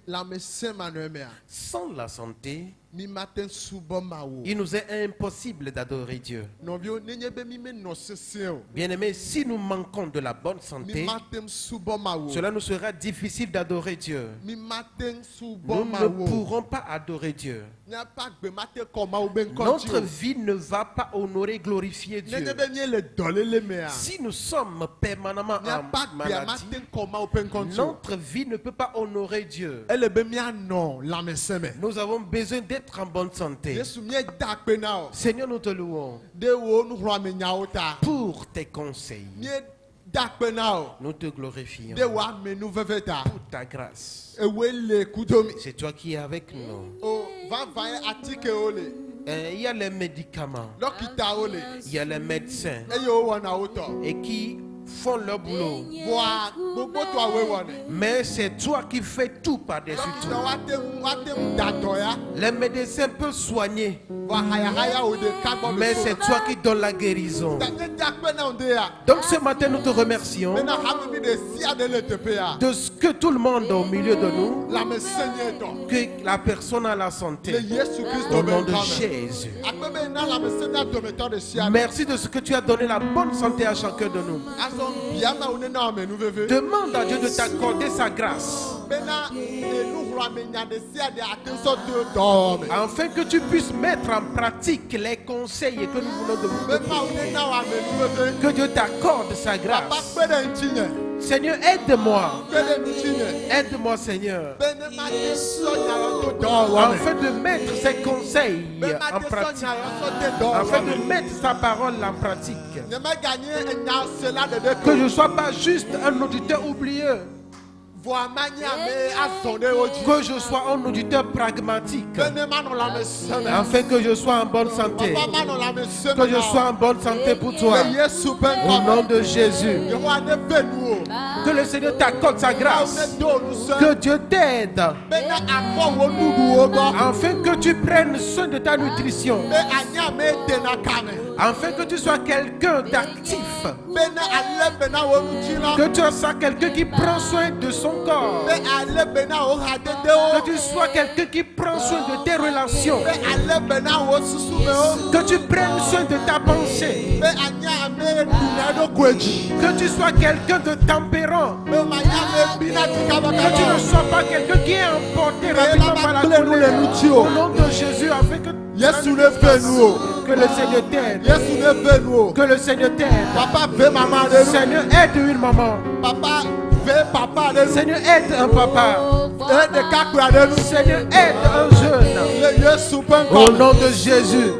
lãmesẽ manɔe mea Sans la santé, mi mate subɔ ma o il nous est impossible d'adorer Dieu. nɔviwo nenye be mi menɔ sesẽ o Bien-aimés, si nous manquons de la bonne mi santé, mate subɔ ma o cela nous sera difficile d'adorer Dieu. mi mate subɔ Nous ma ne o pourrons pas adorer Dieu. miaƒe agbe mate kɔ mawo be ŋkɔ dzi Notre o vie ne va pas honorer, glorifier Dieu. nenye be miele dɔléle mea Si nous sommes permanemment miaƒe en agbea maladie, mate kɔ mawo ƒe ŋkɔ dzi o notre vie ne peut pas honorer Dieu. ele be mianɔ lãmesẽ me Nous avons besoin d'être en bonne santé. yesu mieda kpe na o Seigneur, nous te louons ɖe wo nuxlɔame nyawo ta pour tes conseils. mieda kpe na o Nous te glorifions ɖe wo ame nu veve ta pour ta grâce. ewoe le kudomi C'est toi qui es avec nous. o vava ye atikewo le Il y a les médicaments, dɔkitawo le il y a les médecins eye wowɔna wo tɔ et qui font leur boulot. voa gbogbo tɔawoe wɔnɛ Mais c'est toi qui fais tout par-dessus dɔkita tout. woate ŋu da dɔ ya Les médecins peuvent soigner, voa hayahaya wo ɖeka gbɔ mais c'est toi qui donnes la guérison. ta mieda kpe na wo de ya Donc ce matin, nous te remercions bena hame mi ɖe sia ɖe le teƒe ya de ce que tout le monde au milieu de nous, lãmesẽ nyuietɔ que la personne a la le santé. yesu kristo Au be nom de ŋkɔ me Jésus. akpe be na lãmesẽ mia dometɔ ɖe sia ɖe Merci de ce que tu as donné la bonne santé à chacun de nous. azɔ bia mawo ne na ame nu veve Demande à Dieu de t'accorder sa grâce, bena nuxlɔame nya ɖe sia ɖe ate sɔ do dɔwɔme afin que tu puisses mettre en pratique les conseils que nous voulons de vous be mawo donner. ne na wo ame nu veve Que Dieu t'accorde sa papa grâce. kpe ɖe ŋutinye Seigneur, aide-moi. kpe ɖe ŋutinye Aide-moi, Seigneur, be ne mate sɔ nya do dɔwɔme afin de mettre ses conseils be en mate sɔ pratique, nya sɔ de afin de dɔwɔme mettre sa parole en pratique. ne meganye enya sela ɖeɖe Que ko je ne sois pas juste un auditeur oublieux, voa manye ame azɔ ɖe wo dzi que je sois un auditeur pragmatique, be ne manɔ lãmesẽ me afin que je sois en bonne santé, papa manɔ lãmesẽ que me je sois en bonne santé pour toi. le yesu ƒe Au ŋkɔ nom me de Jésus, yehowa ne ve nu o que le Seigneur t'accorde sa awo grâce, ne do nu sẽ que Dieu t'aide, bena akpɔ wo nuɖuwo gbɔ afin que tu prennes soin de ta nutrition, be anye ame dena kame afin que tu sois quelqu'un d'actif, bena alé bena wo ŋuti la que tu sois quelqu'un qui prend soin de son son corps. Que tu sois quelqu'un qui prend soin de tes relations. Que tu prennes soin de ta pensée. Que tu sois quelqu'un de tempérant. Que tu ne sois pas quelqu'un qui est emporté rapidement par la colère. Au nom de Jésus, afin que le Seigneur t'aide. Que le Seigneur t'aide. Seigneur, aide une maman. Seigneur, aide un papa. Seigneur, aide un jeune. Au nom de Jésus.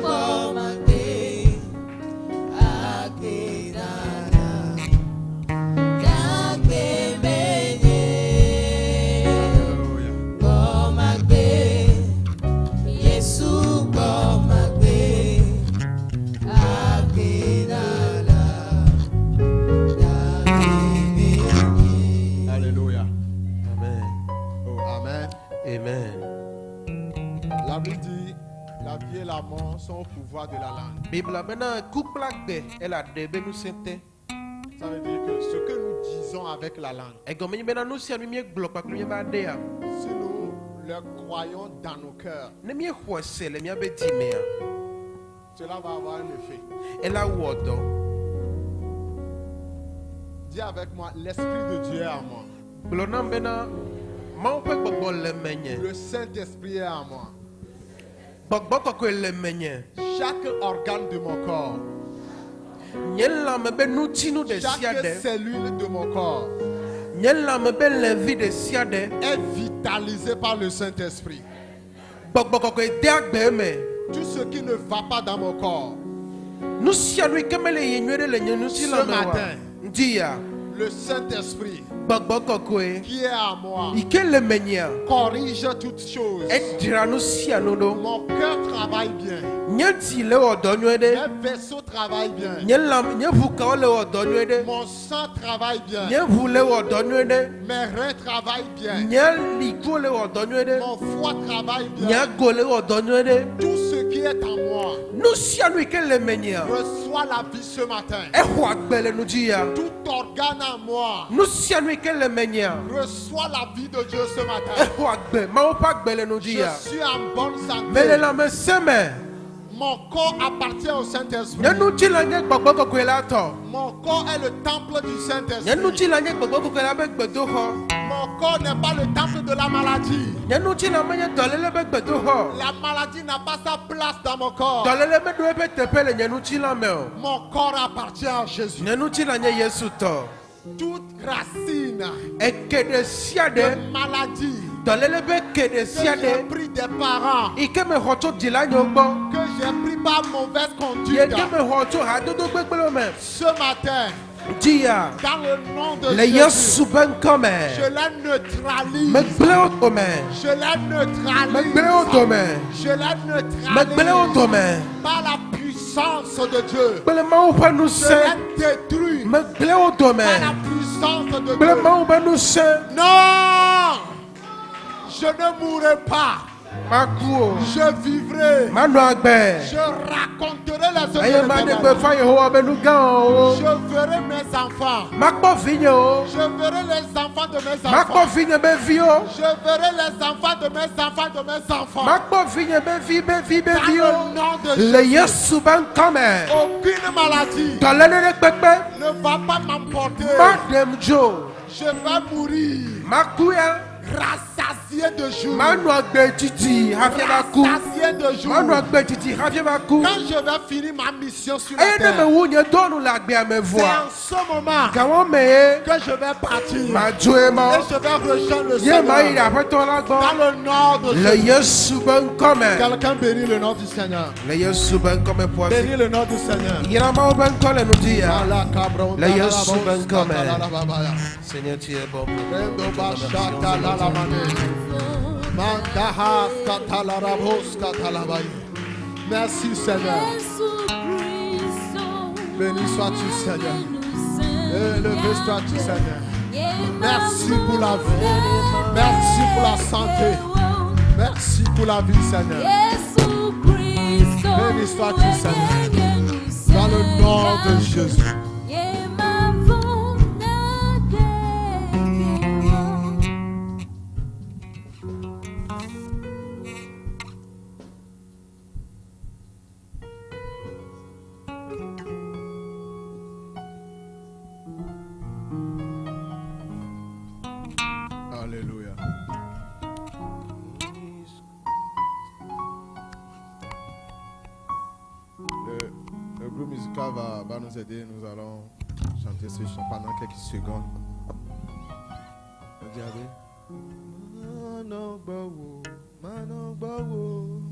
Sont au pouvoir de la langue. Bible maintenant coupe la paix elle a débé nous sainte. Ça veut dire que ce que nous disons avec la langue, Et comme maintenant nous si nous bloque pas nous va dire. si nous le croyons dans nos cœurs, Ne mieux quoi c'est le mieux petit mais. cela va avoir un effet. Et la wodo. Dis avec moi, l'Esprit de Dieu est à moi. Blonam maintenant mon peut pas le mener. Le Saint-Esprit est à moi. Bokboko le mener. Chaque organe de mon corps, Nyella me be nous tinu de chaque siade. cellule de mon corps Nyella me be la vie de siade. est vitalisée par le Saint-Esprit. Bokboko ko diagbe me. Tout ce qui ne va pas dans mon corps, Nous sianu kemele yenwere le nyenu si la ce matin, Dia. le Saint-Esprit Bokboko ko qui est à moi Ike le menya. corrige toutes choses. Et dira nous sianu do. Mon cœur travaille bien. Nyanti le odonwede. Mes vaisseaux travaillent bien. Nyelam nyevuka le odonwede. Mon sang travaille bien. Nyevu le odonwede. Mes reins travaillent bien. Nyeliko le odonwede. Mon foie travaille bien. Nyago le odonwede. Tout ce qui est en moi Nous sianu ike le menya. reçoit la vie ce matin. Ehwa gbele nous dia. Tout organe en moi Nous sianu ike le menya. reçoit la vie de Dieu ce matin. Ehwa gbe. Ma pa gbele nous Je dia. suis en bonne Mele santé. la me seme. Mon corps appartient au Saint-Esprit. Nyanu ti la nye gbogbo ko la to. Mon corps est le temple du Nyanu Saint-Esprit. ti la nye gbogbo ko la be gbedo ho. Mon corps n'est pas le temple de la maladie. Nyanu ti la menye dolele be gbedo ho. La maladie n'a pas sa place dans mon corps. Dolele me do be tepele nyanu ti la me o. Mon corps appartient à Jésus. Nyanu ti la nye Yesu to. Toute racine Ekede siade. de maladie Dolele be kede que j'ai siade. pris des parents, Ike me hoto di la nyogbo. que j'ai pris par mauvaise Ye conduite, ke me hoto ha dodo gbegbelo me. ce matin, Dia. dans le nom de Le Jésus, Yesu ben come. je la neutralise. Me gble o to me. Je la Me gble o to neutralise. me. Je la Me gble o to neutralise me. par la puissance de Dieu. Gbele ma o pa nu Je se. la détruis Me gble o to me. par la puissance de Gbele Dieu. ma o pa nu se. Non! Je ne mourrai pas. Ma ku o. Je vivrai. Ma nu agbe. Je raconterai les Aye œuvres ma de de Dieu. gbe fa Yehowa be nu gan o. Je verrai mes enfants. Ma kpɔ vinye o. Je verrai les enfants de mes Ma kpɔ enfants. vinye be vi o. Je verrai les enfants de mes enfants de mes enfants. Ma kpɔ vinye be vi be vi be Dans vi le o. nom de Le Jésus, Yesu ben come. aucune maladie Tɔlele de kpekpe. ne va pas m'emporter. Ma dem dzo. Je vais mourir Ma ku ya. rassasié de jour. Ma nu agbe titi hafi ba ku. Rassasié de jour. Ma nu agbe titi hafi ba ku. Quand je vais finir ma mission sur la Eye ne me terre, wu nye dɔnu le agbea me c'est voa. en ce moment Gawɔ me ye. que je vais partir. Ma dzo ye ma. Et je vais rejoindre le Ye ma yi Seigneur. ɖe aƒetɔ la Dans gbɔ. le nom de Le Jésus. Yesu be ŋkɔme. Quelqu'un bénit le nom du Seigneur. Le Yesu be ŋkɔme ƒo asi. Bénis le nom du Seigneur. Yiramawo be ŋkɔ le nu dzi ya. Ala kabron, Le Yesu talala, be ŋkɔme. talala, babaya. Seigneur, tu es bon. Rendo bashata lalamane. Mandaha katalarabos katalabaya. Merci Seigneur. Béni sois-tu Seigneur. Élevé sois-tu Seigneur. Merci pour la vie. Merci pour la santé. Merci pour la vie Seigneur. Béni sois-tu Seigneur. Dans le nom de Jésus. nous aider, nous allons chanter ce chant pendant quelques secondes. Regardez. Manogbawo, Manogbawo.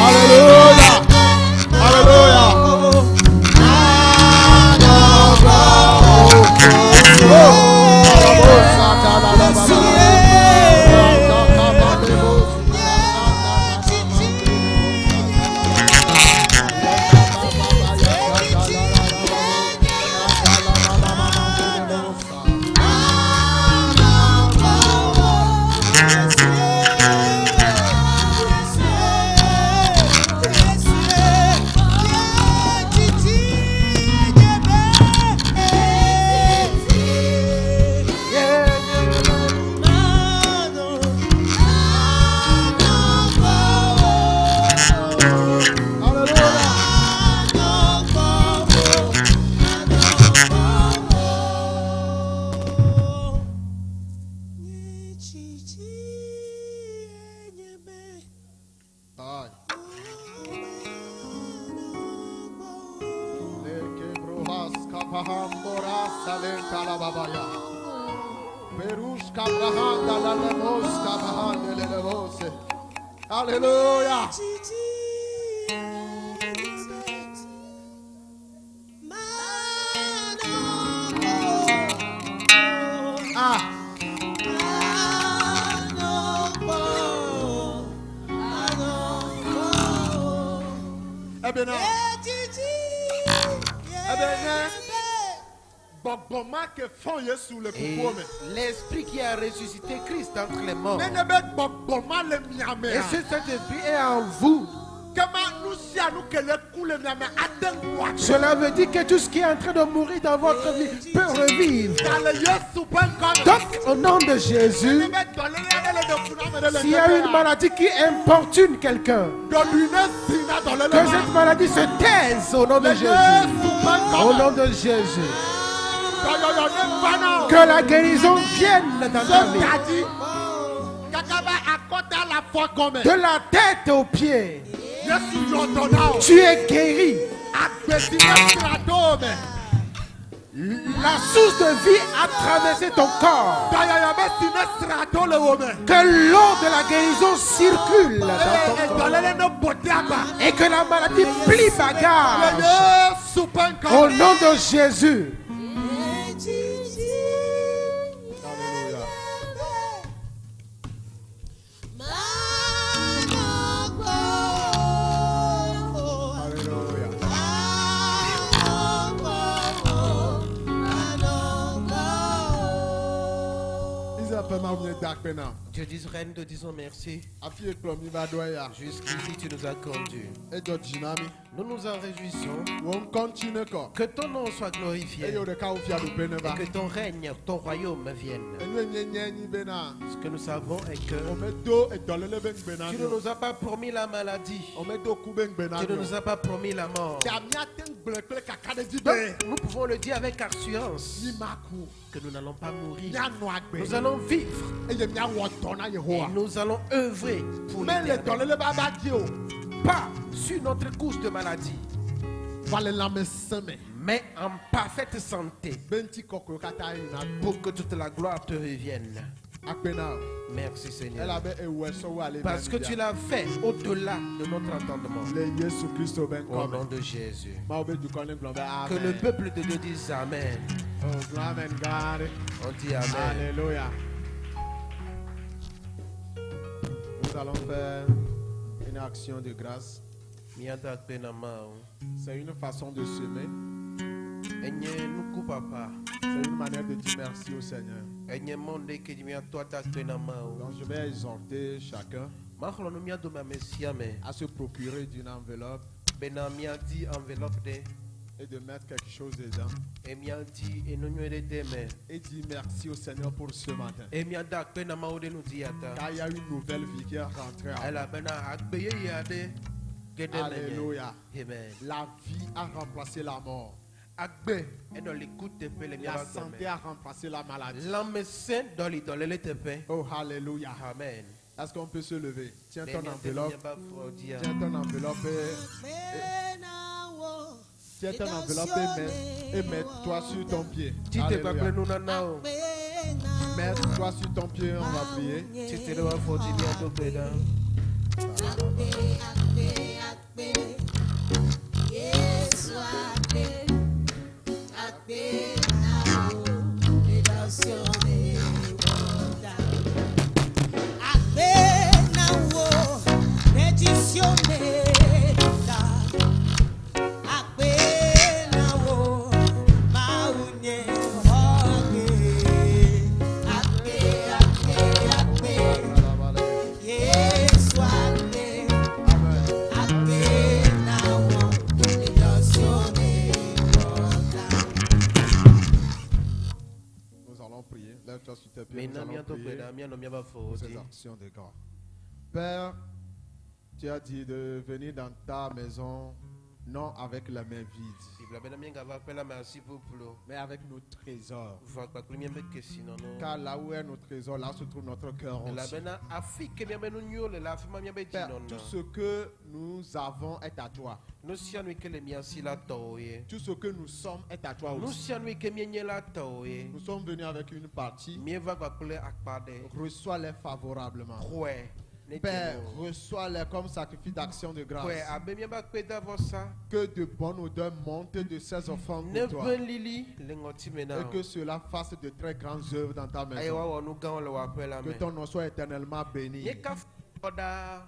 Alléluia. Alléluia. Et l'esprit qui a ressuscité Christ entre les morts. Et ce Saint-Esprit est en vous. Cela veut dire que tout ce qui est en train de mourir dans votre vie peut revivre. Donc, au nom de Jésus, s'il y a une maladie qui importune quelqu'un, que cette maladie se taise au nom de Jésus. Au nom de Jésus. Que la guérison vienne dans ta vie. De la tête aux pieds. Tu es guéri. La source de vie a traversé ton corps. Que l'eau de la guérison circule dans ton corps. Et que la maladie plie bagage. Au nom de Jésus. Dieu d'Israël, nous te disons merci. Jusqu'ici, tu nous as conduits. Nous nous en réjouissons. Que ton nom soit glorifié. Et que ton règne, ton royaume vienne. Ce que nous savons est que tu ne nous as pas promis la maladie. Tu ne nous as pas promis la mort. Donc, nous pouvons le dire avec assurance que nous n'allons pas mourir. Nous allons vivre. Et nous allons œuvrer pour l'éternité. Pas sur notre couche de maladie. mais en parfaite santé, pour que toute la gloire te revienne. Merci Seigneur. Parce que tu l'as fait au-delà de notre entendement. Au nom de Jésus. Que le peuple de Dieu dise Amen. On dit Amen. Alléluia. Nous allons faire une action de grâce. C'est une façon de semer. C'est une manière de dire merci au Seigneur. Donc je vais exhorter chacun à se procurer d'une enveloppe et de mettre quelque chose dedans. Et dire merci au Seigneur pour ce matin. Car il y a une nouvelle vie qui est rentrée en nous. Alléluia. La vie a remplacé la mort. La santé a remplacé la maladie. Oh, alléluia. Amen. Est-ce qu'on peut se lever? Tiens ton enveloppe. Tiens ton enveloppe Tiens ton enveloppe et mets-toi sur ton pied. Alléluia. Mets-toi sur ton pied, on va prier. De grâce. Père, tu as dit de venir dans ta maison non avec la main vide, mais avec nos trésors. Car là où est nos trésors, là se trouve notre cœur aussi. Père, tout ce que nous avons est à toi. Tout ce que nous sommes est à toi aussi. Nous sommes venus avec une partie. Reçois-les favorablement. Père, reçois-les comme sacrifice d'action de grâce. Que de bonnes odeurs montent de ces offrandes pour toi. Et que cela fasse de très grandes œuvres dans ta maison. Que ton nom soit éternellement béni.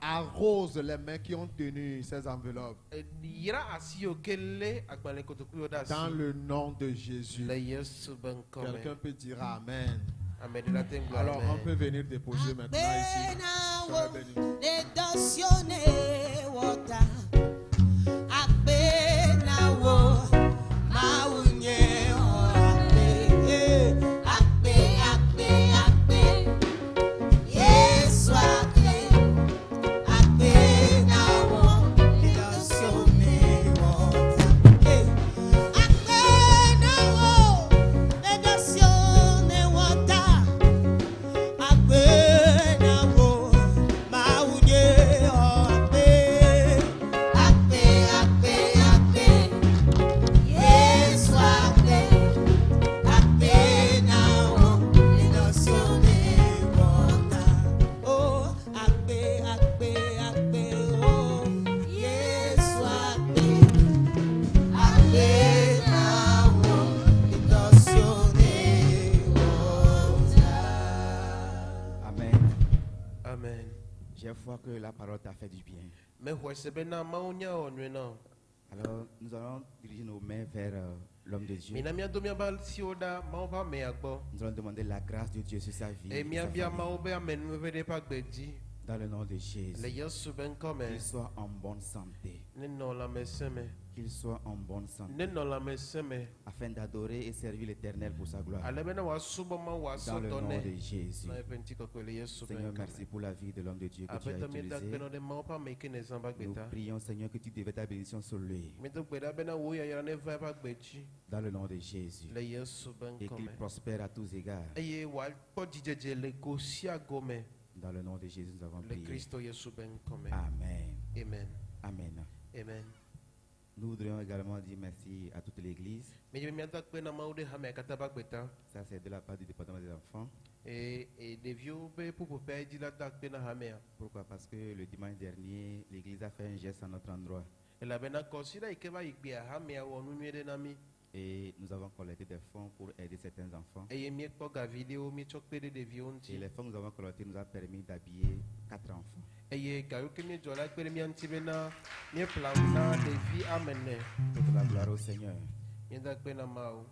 Arrose les mains qui ont tenu ces enveloppes. Dans le nom de Jésus. Quelqu'un peut dire Amen. Alors on peut venir déposer maintenant ici. Soyez Que la parole t'a fait du bien. Alors, nous allons diriger nos mains vers l'homme de Dieu. Nous allons demander la grâce de Dieu sur sa vie. Dans le nom de Jésus. Qu'il soit en bonne santé. Qu'il soit en bonne santé. Afin d'adorer et servir l'Éternel pour sa gloire. Dans le nom de Jésus. Seigneur, merci pour la vie de l'homme de Dieu que tu as utilisé. Nous prions, Seigneur, que tu déverses ta bénédiction sur lui. Dans le nom de Jésus. Et qu'il prospère à tous égards. Dans le nom de Jésus, nous avons prié. Amen. Amen. Amen. Amen. Nous voudrions également dire merci à toute l'Église. Mais je me dis que na mau de hame kataba kweta Ça, c'est de la part du département des enfants. et de vieux be pour père dit la dak na hame. Pourquoi? Parce que le dimanche dernier, l'Église a fait un geste à notre endroit. Et la bena considère ikeba ikbia hame wa nunu de nami Et nous avons collecté des fonds pour aider certains enfants. et mi ko ga vidéo mi chokpe de vieux Et onti les fonds que nous avons collectés nous a permis d'habiller 4 enfants. et ga yo kemi jola kpe mi anti bena mi plan na de vie amene Toute la gloire au Seigneur. mi da kpe na mau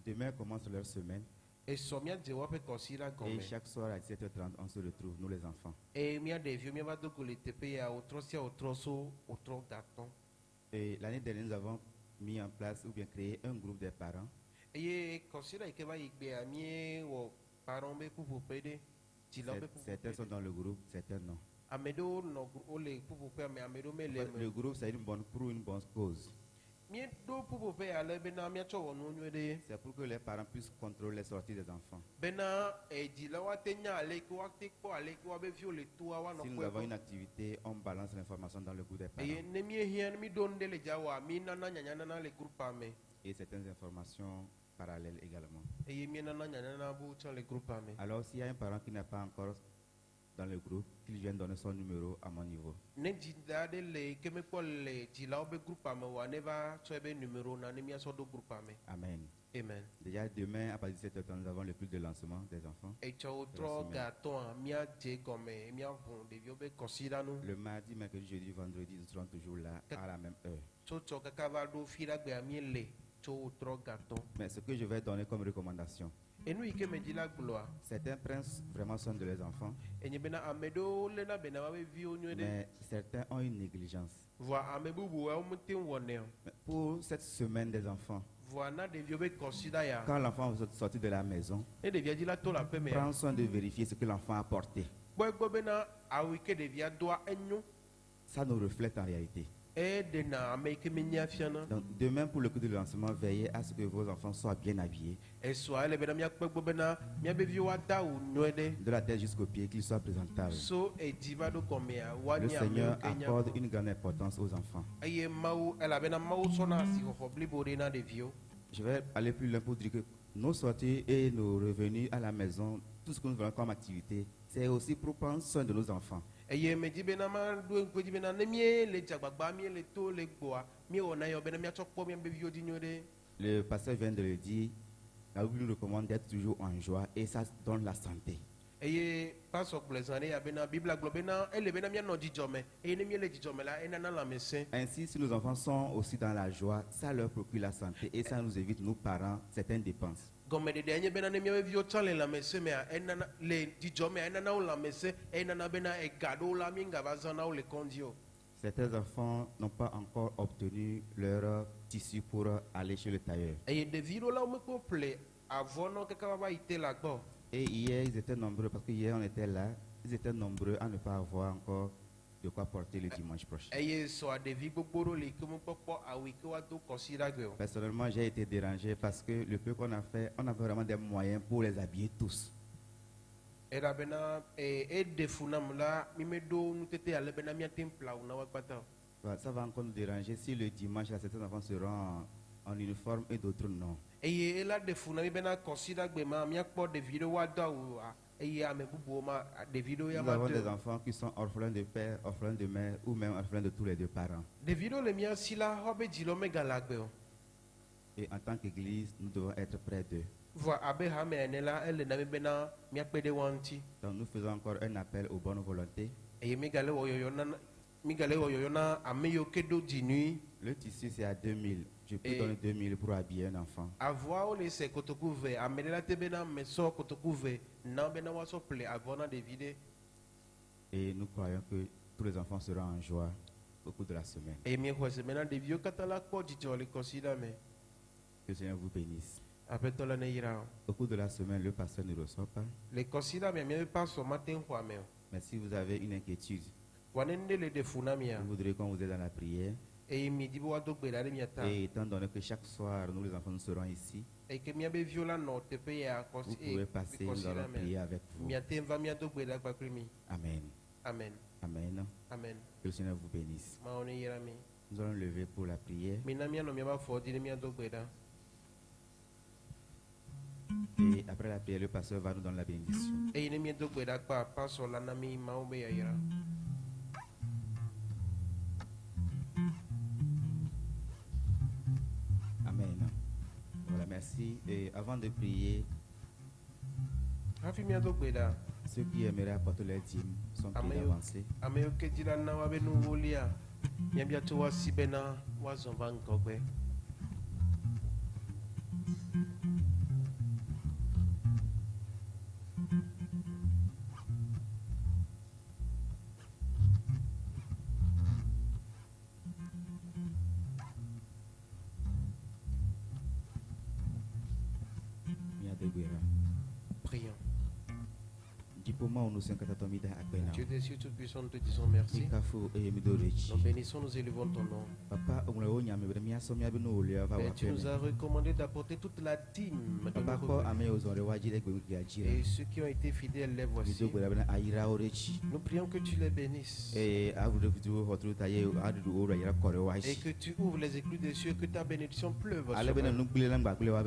Demain commence leur semaine. et so mi de wa pe considère Et comme chaque soir à 17h30, on se retrouve, nous les enfants. et mi de vieux mi va do le tepe ya otro so otro gaton Et l'année dernière, nous avons mis en place ou bien créé un groupe des parents. et considère ikeba ikbia mi wo parents be pour pede Certains sont dans le groupe, certains non. Amedo no ole pour pe mais amedo me le Le groupe, c'est pour une bonne cause. mi do pour pe ale bena mi cho wonu nwede C'est pour que les parents puissent contrôler les sorties des enfants. bena e di la wa tenya ale ko wa te ko ale ko wa be vio le to wa no Si nous avons une activité, on balance l'information dans le groupe des parents. e ne mi hien mi don de le jawa mi nana nyanya nana le groupe ame Et certaines informations parallèles également. e mi nana nyanya nana bu cho le groupe ame Alors, s'il y a un parent qui n'est pas encore dans le groupe, qu'il vienne donner son numéro à mon niveau. ne di da de le ke me ko le di la be groupe ame wa ne va cho be numéro na ne mi so do groupe ame Amen. amen Déjà demain, à partir de 17h, nous avons le culte de lancement des enfants. e cho tro gaton mi a je comme mi a bon de vio be considère nous Le mardi, mercredi, jeudi, vendredi, nous serons toujours là à la même heure. cho cho kakava do fira gbe ami le cho tro gaton Mais ce que je vais donner comme recommandation, et nous ike me dit la gloire certains princes vraiment soin de leurs enfants, et ni bena amedo le na bena wa vi onyo de mais certains ont une négligence. voa amebubu wa mute wonne Mais pour cette semaine des enfants, voa na de vio be consider ya quand l'enfant est sorti de la maison, et de via dit la to la pe me prends soin de vérifier ce que l'enfant a porté. gbo bena awike de via doa enyo Ça nous reflète en réalité. e de na ameke me nya fiana Donc demain, pour le coup de lancement, veillez à ce que vos enfants soient bien habillés, e so ele bena mia gbo bena mia be vio wa da u nwede de la tête jusqu'aux pieds, qu'ils soient présentables. so e diva do comme ya wa Le nya Seigneur me kenya accorde une grande importance aux enfants. aye mau ela bena mau sona si ho blibore na de vio Je vais aller plus loin pour dire que nos sorties et nos revenus à la maison, tout ce que nous faisons comme activité, c'est aussi pour prendre soin de nos enfants. eye me di bena ma do en ko di bena ne mie le jagbagba mie le to le gboa mie ona yo bena mia chokpo mie be vio di nyode Le pasteur vient de le dire, la Bible nous recommande d'être toujours en joie et ça donne la santé. eye paso plezane ya bena bibla glo bena ele bena mia no dijome eye ne mie le dijome la ena na la mese Ainsi, si nos enfants sont aussi dans la joie, ça leur procure la santé et ça nous évite, nous parents, certaines dépenses. gome de enye bena ne mie vio chale la mese me ena na le dijome ena na la mese ena na bena e gado la minga bazana o le kondio Certains enfants n'ont pas encore obtenu leur tissu pour aller chez le tailleur. eye de viro la me ko ple avono ke ka ba ite la gbo Et hier, ils étaient nombreux, parce que hier on était là, ils étaient nombreux à ne pas avoir encore de quoi porter le dimanche prochain. eye so a de vi gbogboro le ke mo popo awi ke wa do consider gbe Personnellement, j'ai été dérangé parce que le peu qu'on a fait, on avait vraiment des moyens pour les habiller tous. era bena e de funam la mi me do ntete ale bena mia templa una wa pata Voilà, ça va encore nous déranger si le dimanche, là, certains enfants seront en uniforme et d'autres non. eye ela de funam bena consider gbe ma mia kpo de video wa da u eye ame bubu ma de video ya Nous ma avons des de enfants qui sont orphelins de père, orphelins de mère ou même orphelins de tous les deux parents. de video le mia sila hobe jilo me galagbe o Et en tant qu'église, nous devons être près d'eux. vo abe ha me enela ele na me bena mia pede wanti Donc nous faisons encore un appel aux bonnes volontés. eye mi gale wo yoyo na mi gale wo yoyo na ame yo kedo dinui Le tissu, c'est à 2000. Je peux Et- donner 2000 pour habiller un enfant. avoir o le se kotoku ve amela te bena me so kotoku ve na bena wa so ple avona de vide Et nous croyons que tous les enfants seront en joie au cours de la semaine. eye mi ho se mena de vio katala kpo jijo le consider me Que le Seigneur vous bénisse. après tola ne ira Au cours de la semaine, le pasteur ne reçoit pas. le consider me mi pas so matin kwa me Mais si vous avez une inquiétude, wanende le de funamia vous voudrez qu'on vous aide dans la prière. eye mi dibo wa do gbe la mi ata Et étant donné que chaque soir, nous les enfants, nous serons ici, eye ke mi be viola no te pe ya vous consider pouvez passer, nous allons prier avec vous. mi ate va mi do gbe la kwa krimi Amen. amen Amen. amen Que le Seigneur vous bénisse. ma one ira mi Nous allons lever pour la prière. Minamia no miaba for dinemia dogbeda. Et après la prière, le pasteur va nous donner la bénédiction. E inemia dogbeda kwa paso la nami maombe ya ira. Amen. Voilà, merci. Et avant de prier, Hafi mia dogbeda. ceux qui aimeraient apporter leur dîme sont priés d'avancer. Ameyo kedila na wabe nu wolia. Nyambia to wasibena wazomba nkogbe. Prions. Dieu des cieux tout-puissants, nous te disons merci. Nous bénissons, nous élevons ton nom. Père, tu nous as recommandé d'apporter toute la dîme de nos revenus. Et ceux qui ont été fidèles, les voici. Nous prions que tu les bénisses. Et que tu ouvres les éclus des cieux, que ta bénédiction pleuve sur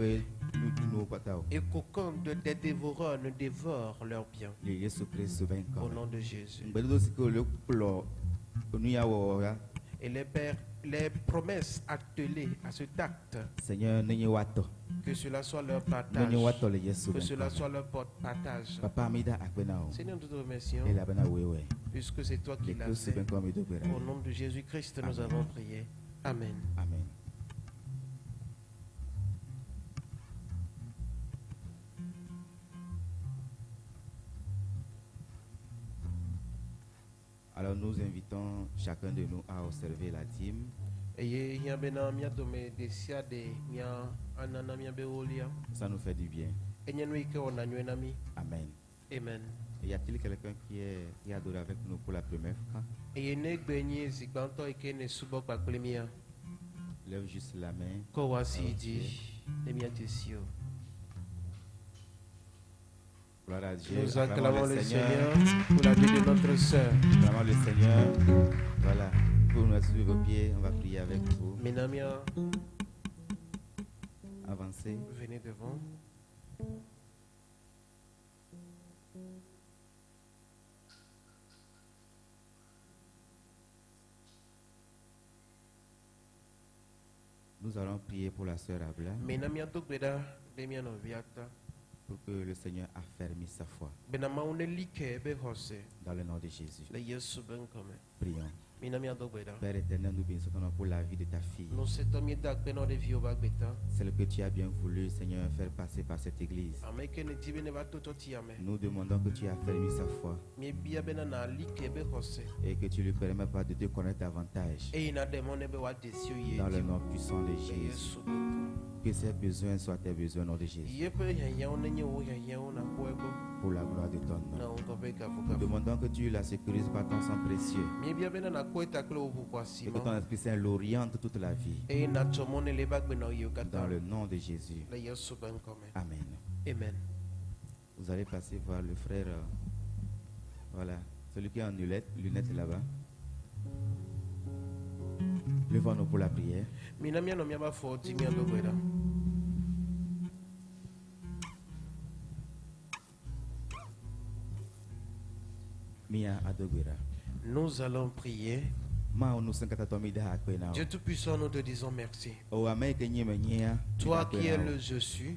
eux. Et qu'aucun des dévoreurs ne dévore leurs biens. Au nom de Jésus. Et les promesses attelées à cet acte, que cela soit leur partage, que cela soit leur partage. Seigneur, nous te remercions, puisque c'est toi qui l'as fait. Au nom de Jésus-Christ, nous avons prié. Amen. Amen. Alors nous invitons chacun de nous à observer la dîme. Ça nous fait du bien. Amen. Amen. Y a-t-il quelqu'un qui adore avec nous pour la première fois? Lève juste la main. Gloire à Dieu. Nous acclamons le Seigneur pour la vie de notre sœur. Acclamons le Seigneur. Voilà. Pour nous asseoir vos pieds, on va prier avec vous. Minamia, avancez. Venez devant. Nous allons prier pour la sœur Abla. Minamia dogbeda demiano viata. Pour que le Seigneur affermisse sa foi. Dans le nom de Jésus. Prions. Père éternel, nous bénissons ton nom pour la vie de ta fille. Celle que tu as bien voulu, Seigneur, faire passer par cette église. Nous demandons que tu affermisses sa foi. Et que tu lui permettes pas de te connaître davantage. Dans le nom puissant de Jésus. Que ses besoins soient tes besoins au nom de Jésus. Pour la gloire de ton nom. Nous demandons que tu la sécurises par ton sang précieux. Et que ton Esprit Saint l'oriente toute la vie. Dans le nom de Jésus. Amen. Amen. Vous allez passer voir le frère. Voilà. Celui qui est en lunettes là-bas. Levons-nous pour la prière. Nous allons prier. Dieu Tout-Puissant, nous te disons merci. Toi qui es le Je suis,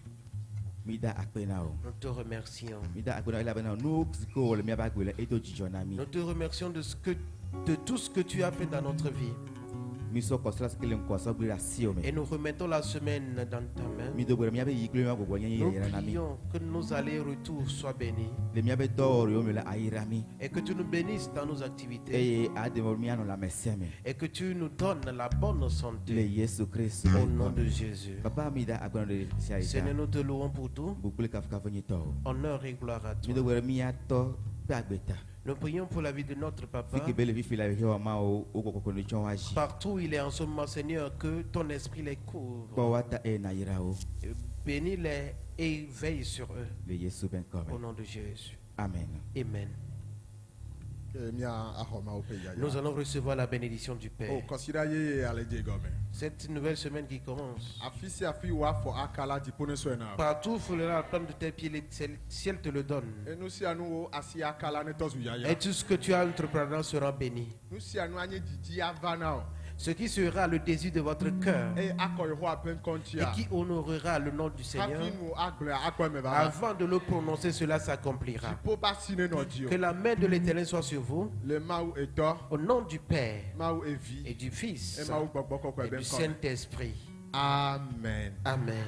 nous te remercions. Nous te remercions de tout ce que tu as fait dans notre vie. Et nous remettons la semaine dans ta main. Nous prions que nos allers-retours soient bénis. Et que tu nous bénisses dans nos activités. Et que tu nous donnes la bonne santé. Au nom de Jésus. Seigneur, nous te louons pour tout. Honneur et gloire à toi. Nous prions pour la vie de notre papa. Partout où il est en ce moment, Seigneur, que ton esprit les couvre. Bénis-les et veille sur eux. Au nom de Jésus. Amen. Amen. Nous allons recevoir la bénédiction du Père. Oh, considérez à l'aider gomme. Cette nouvelle semaine qui commence. Afisi afi wa for akala di pone so na. Partout où foulera la plante de tes pieds, le ciel te le donne. Et nous si anu asi akala ne tozu ya. Et tout ce que tu as entreprenant sera béni. Nous si anu anye didi avana. Ce qui sera le désir de votre cœur Et akoyo a pen kontia. et qui honorera le nom du Seigneur. Afinu agble akwa me ba. Avant de le prononcer, cela s'accomplira. Po ba sine no dio. Que la main de l'Éternel soit sur vous. Le mau eto, Au nom du Père mau evi. et du Fils Et mau gbogbo ko et du Saint-Esprit. Amen. Amen.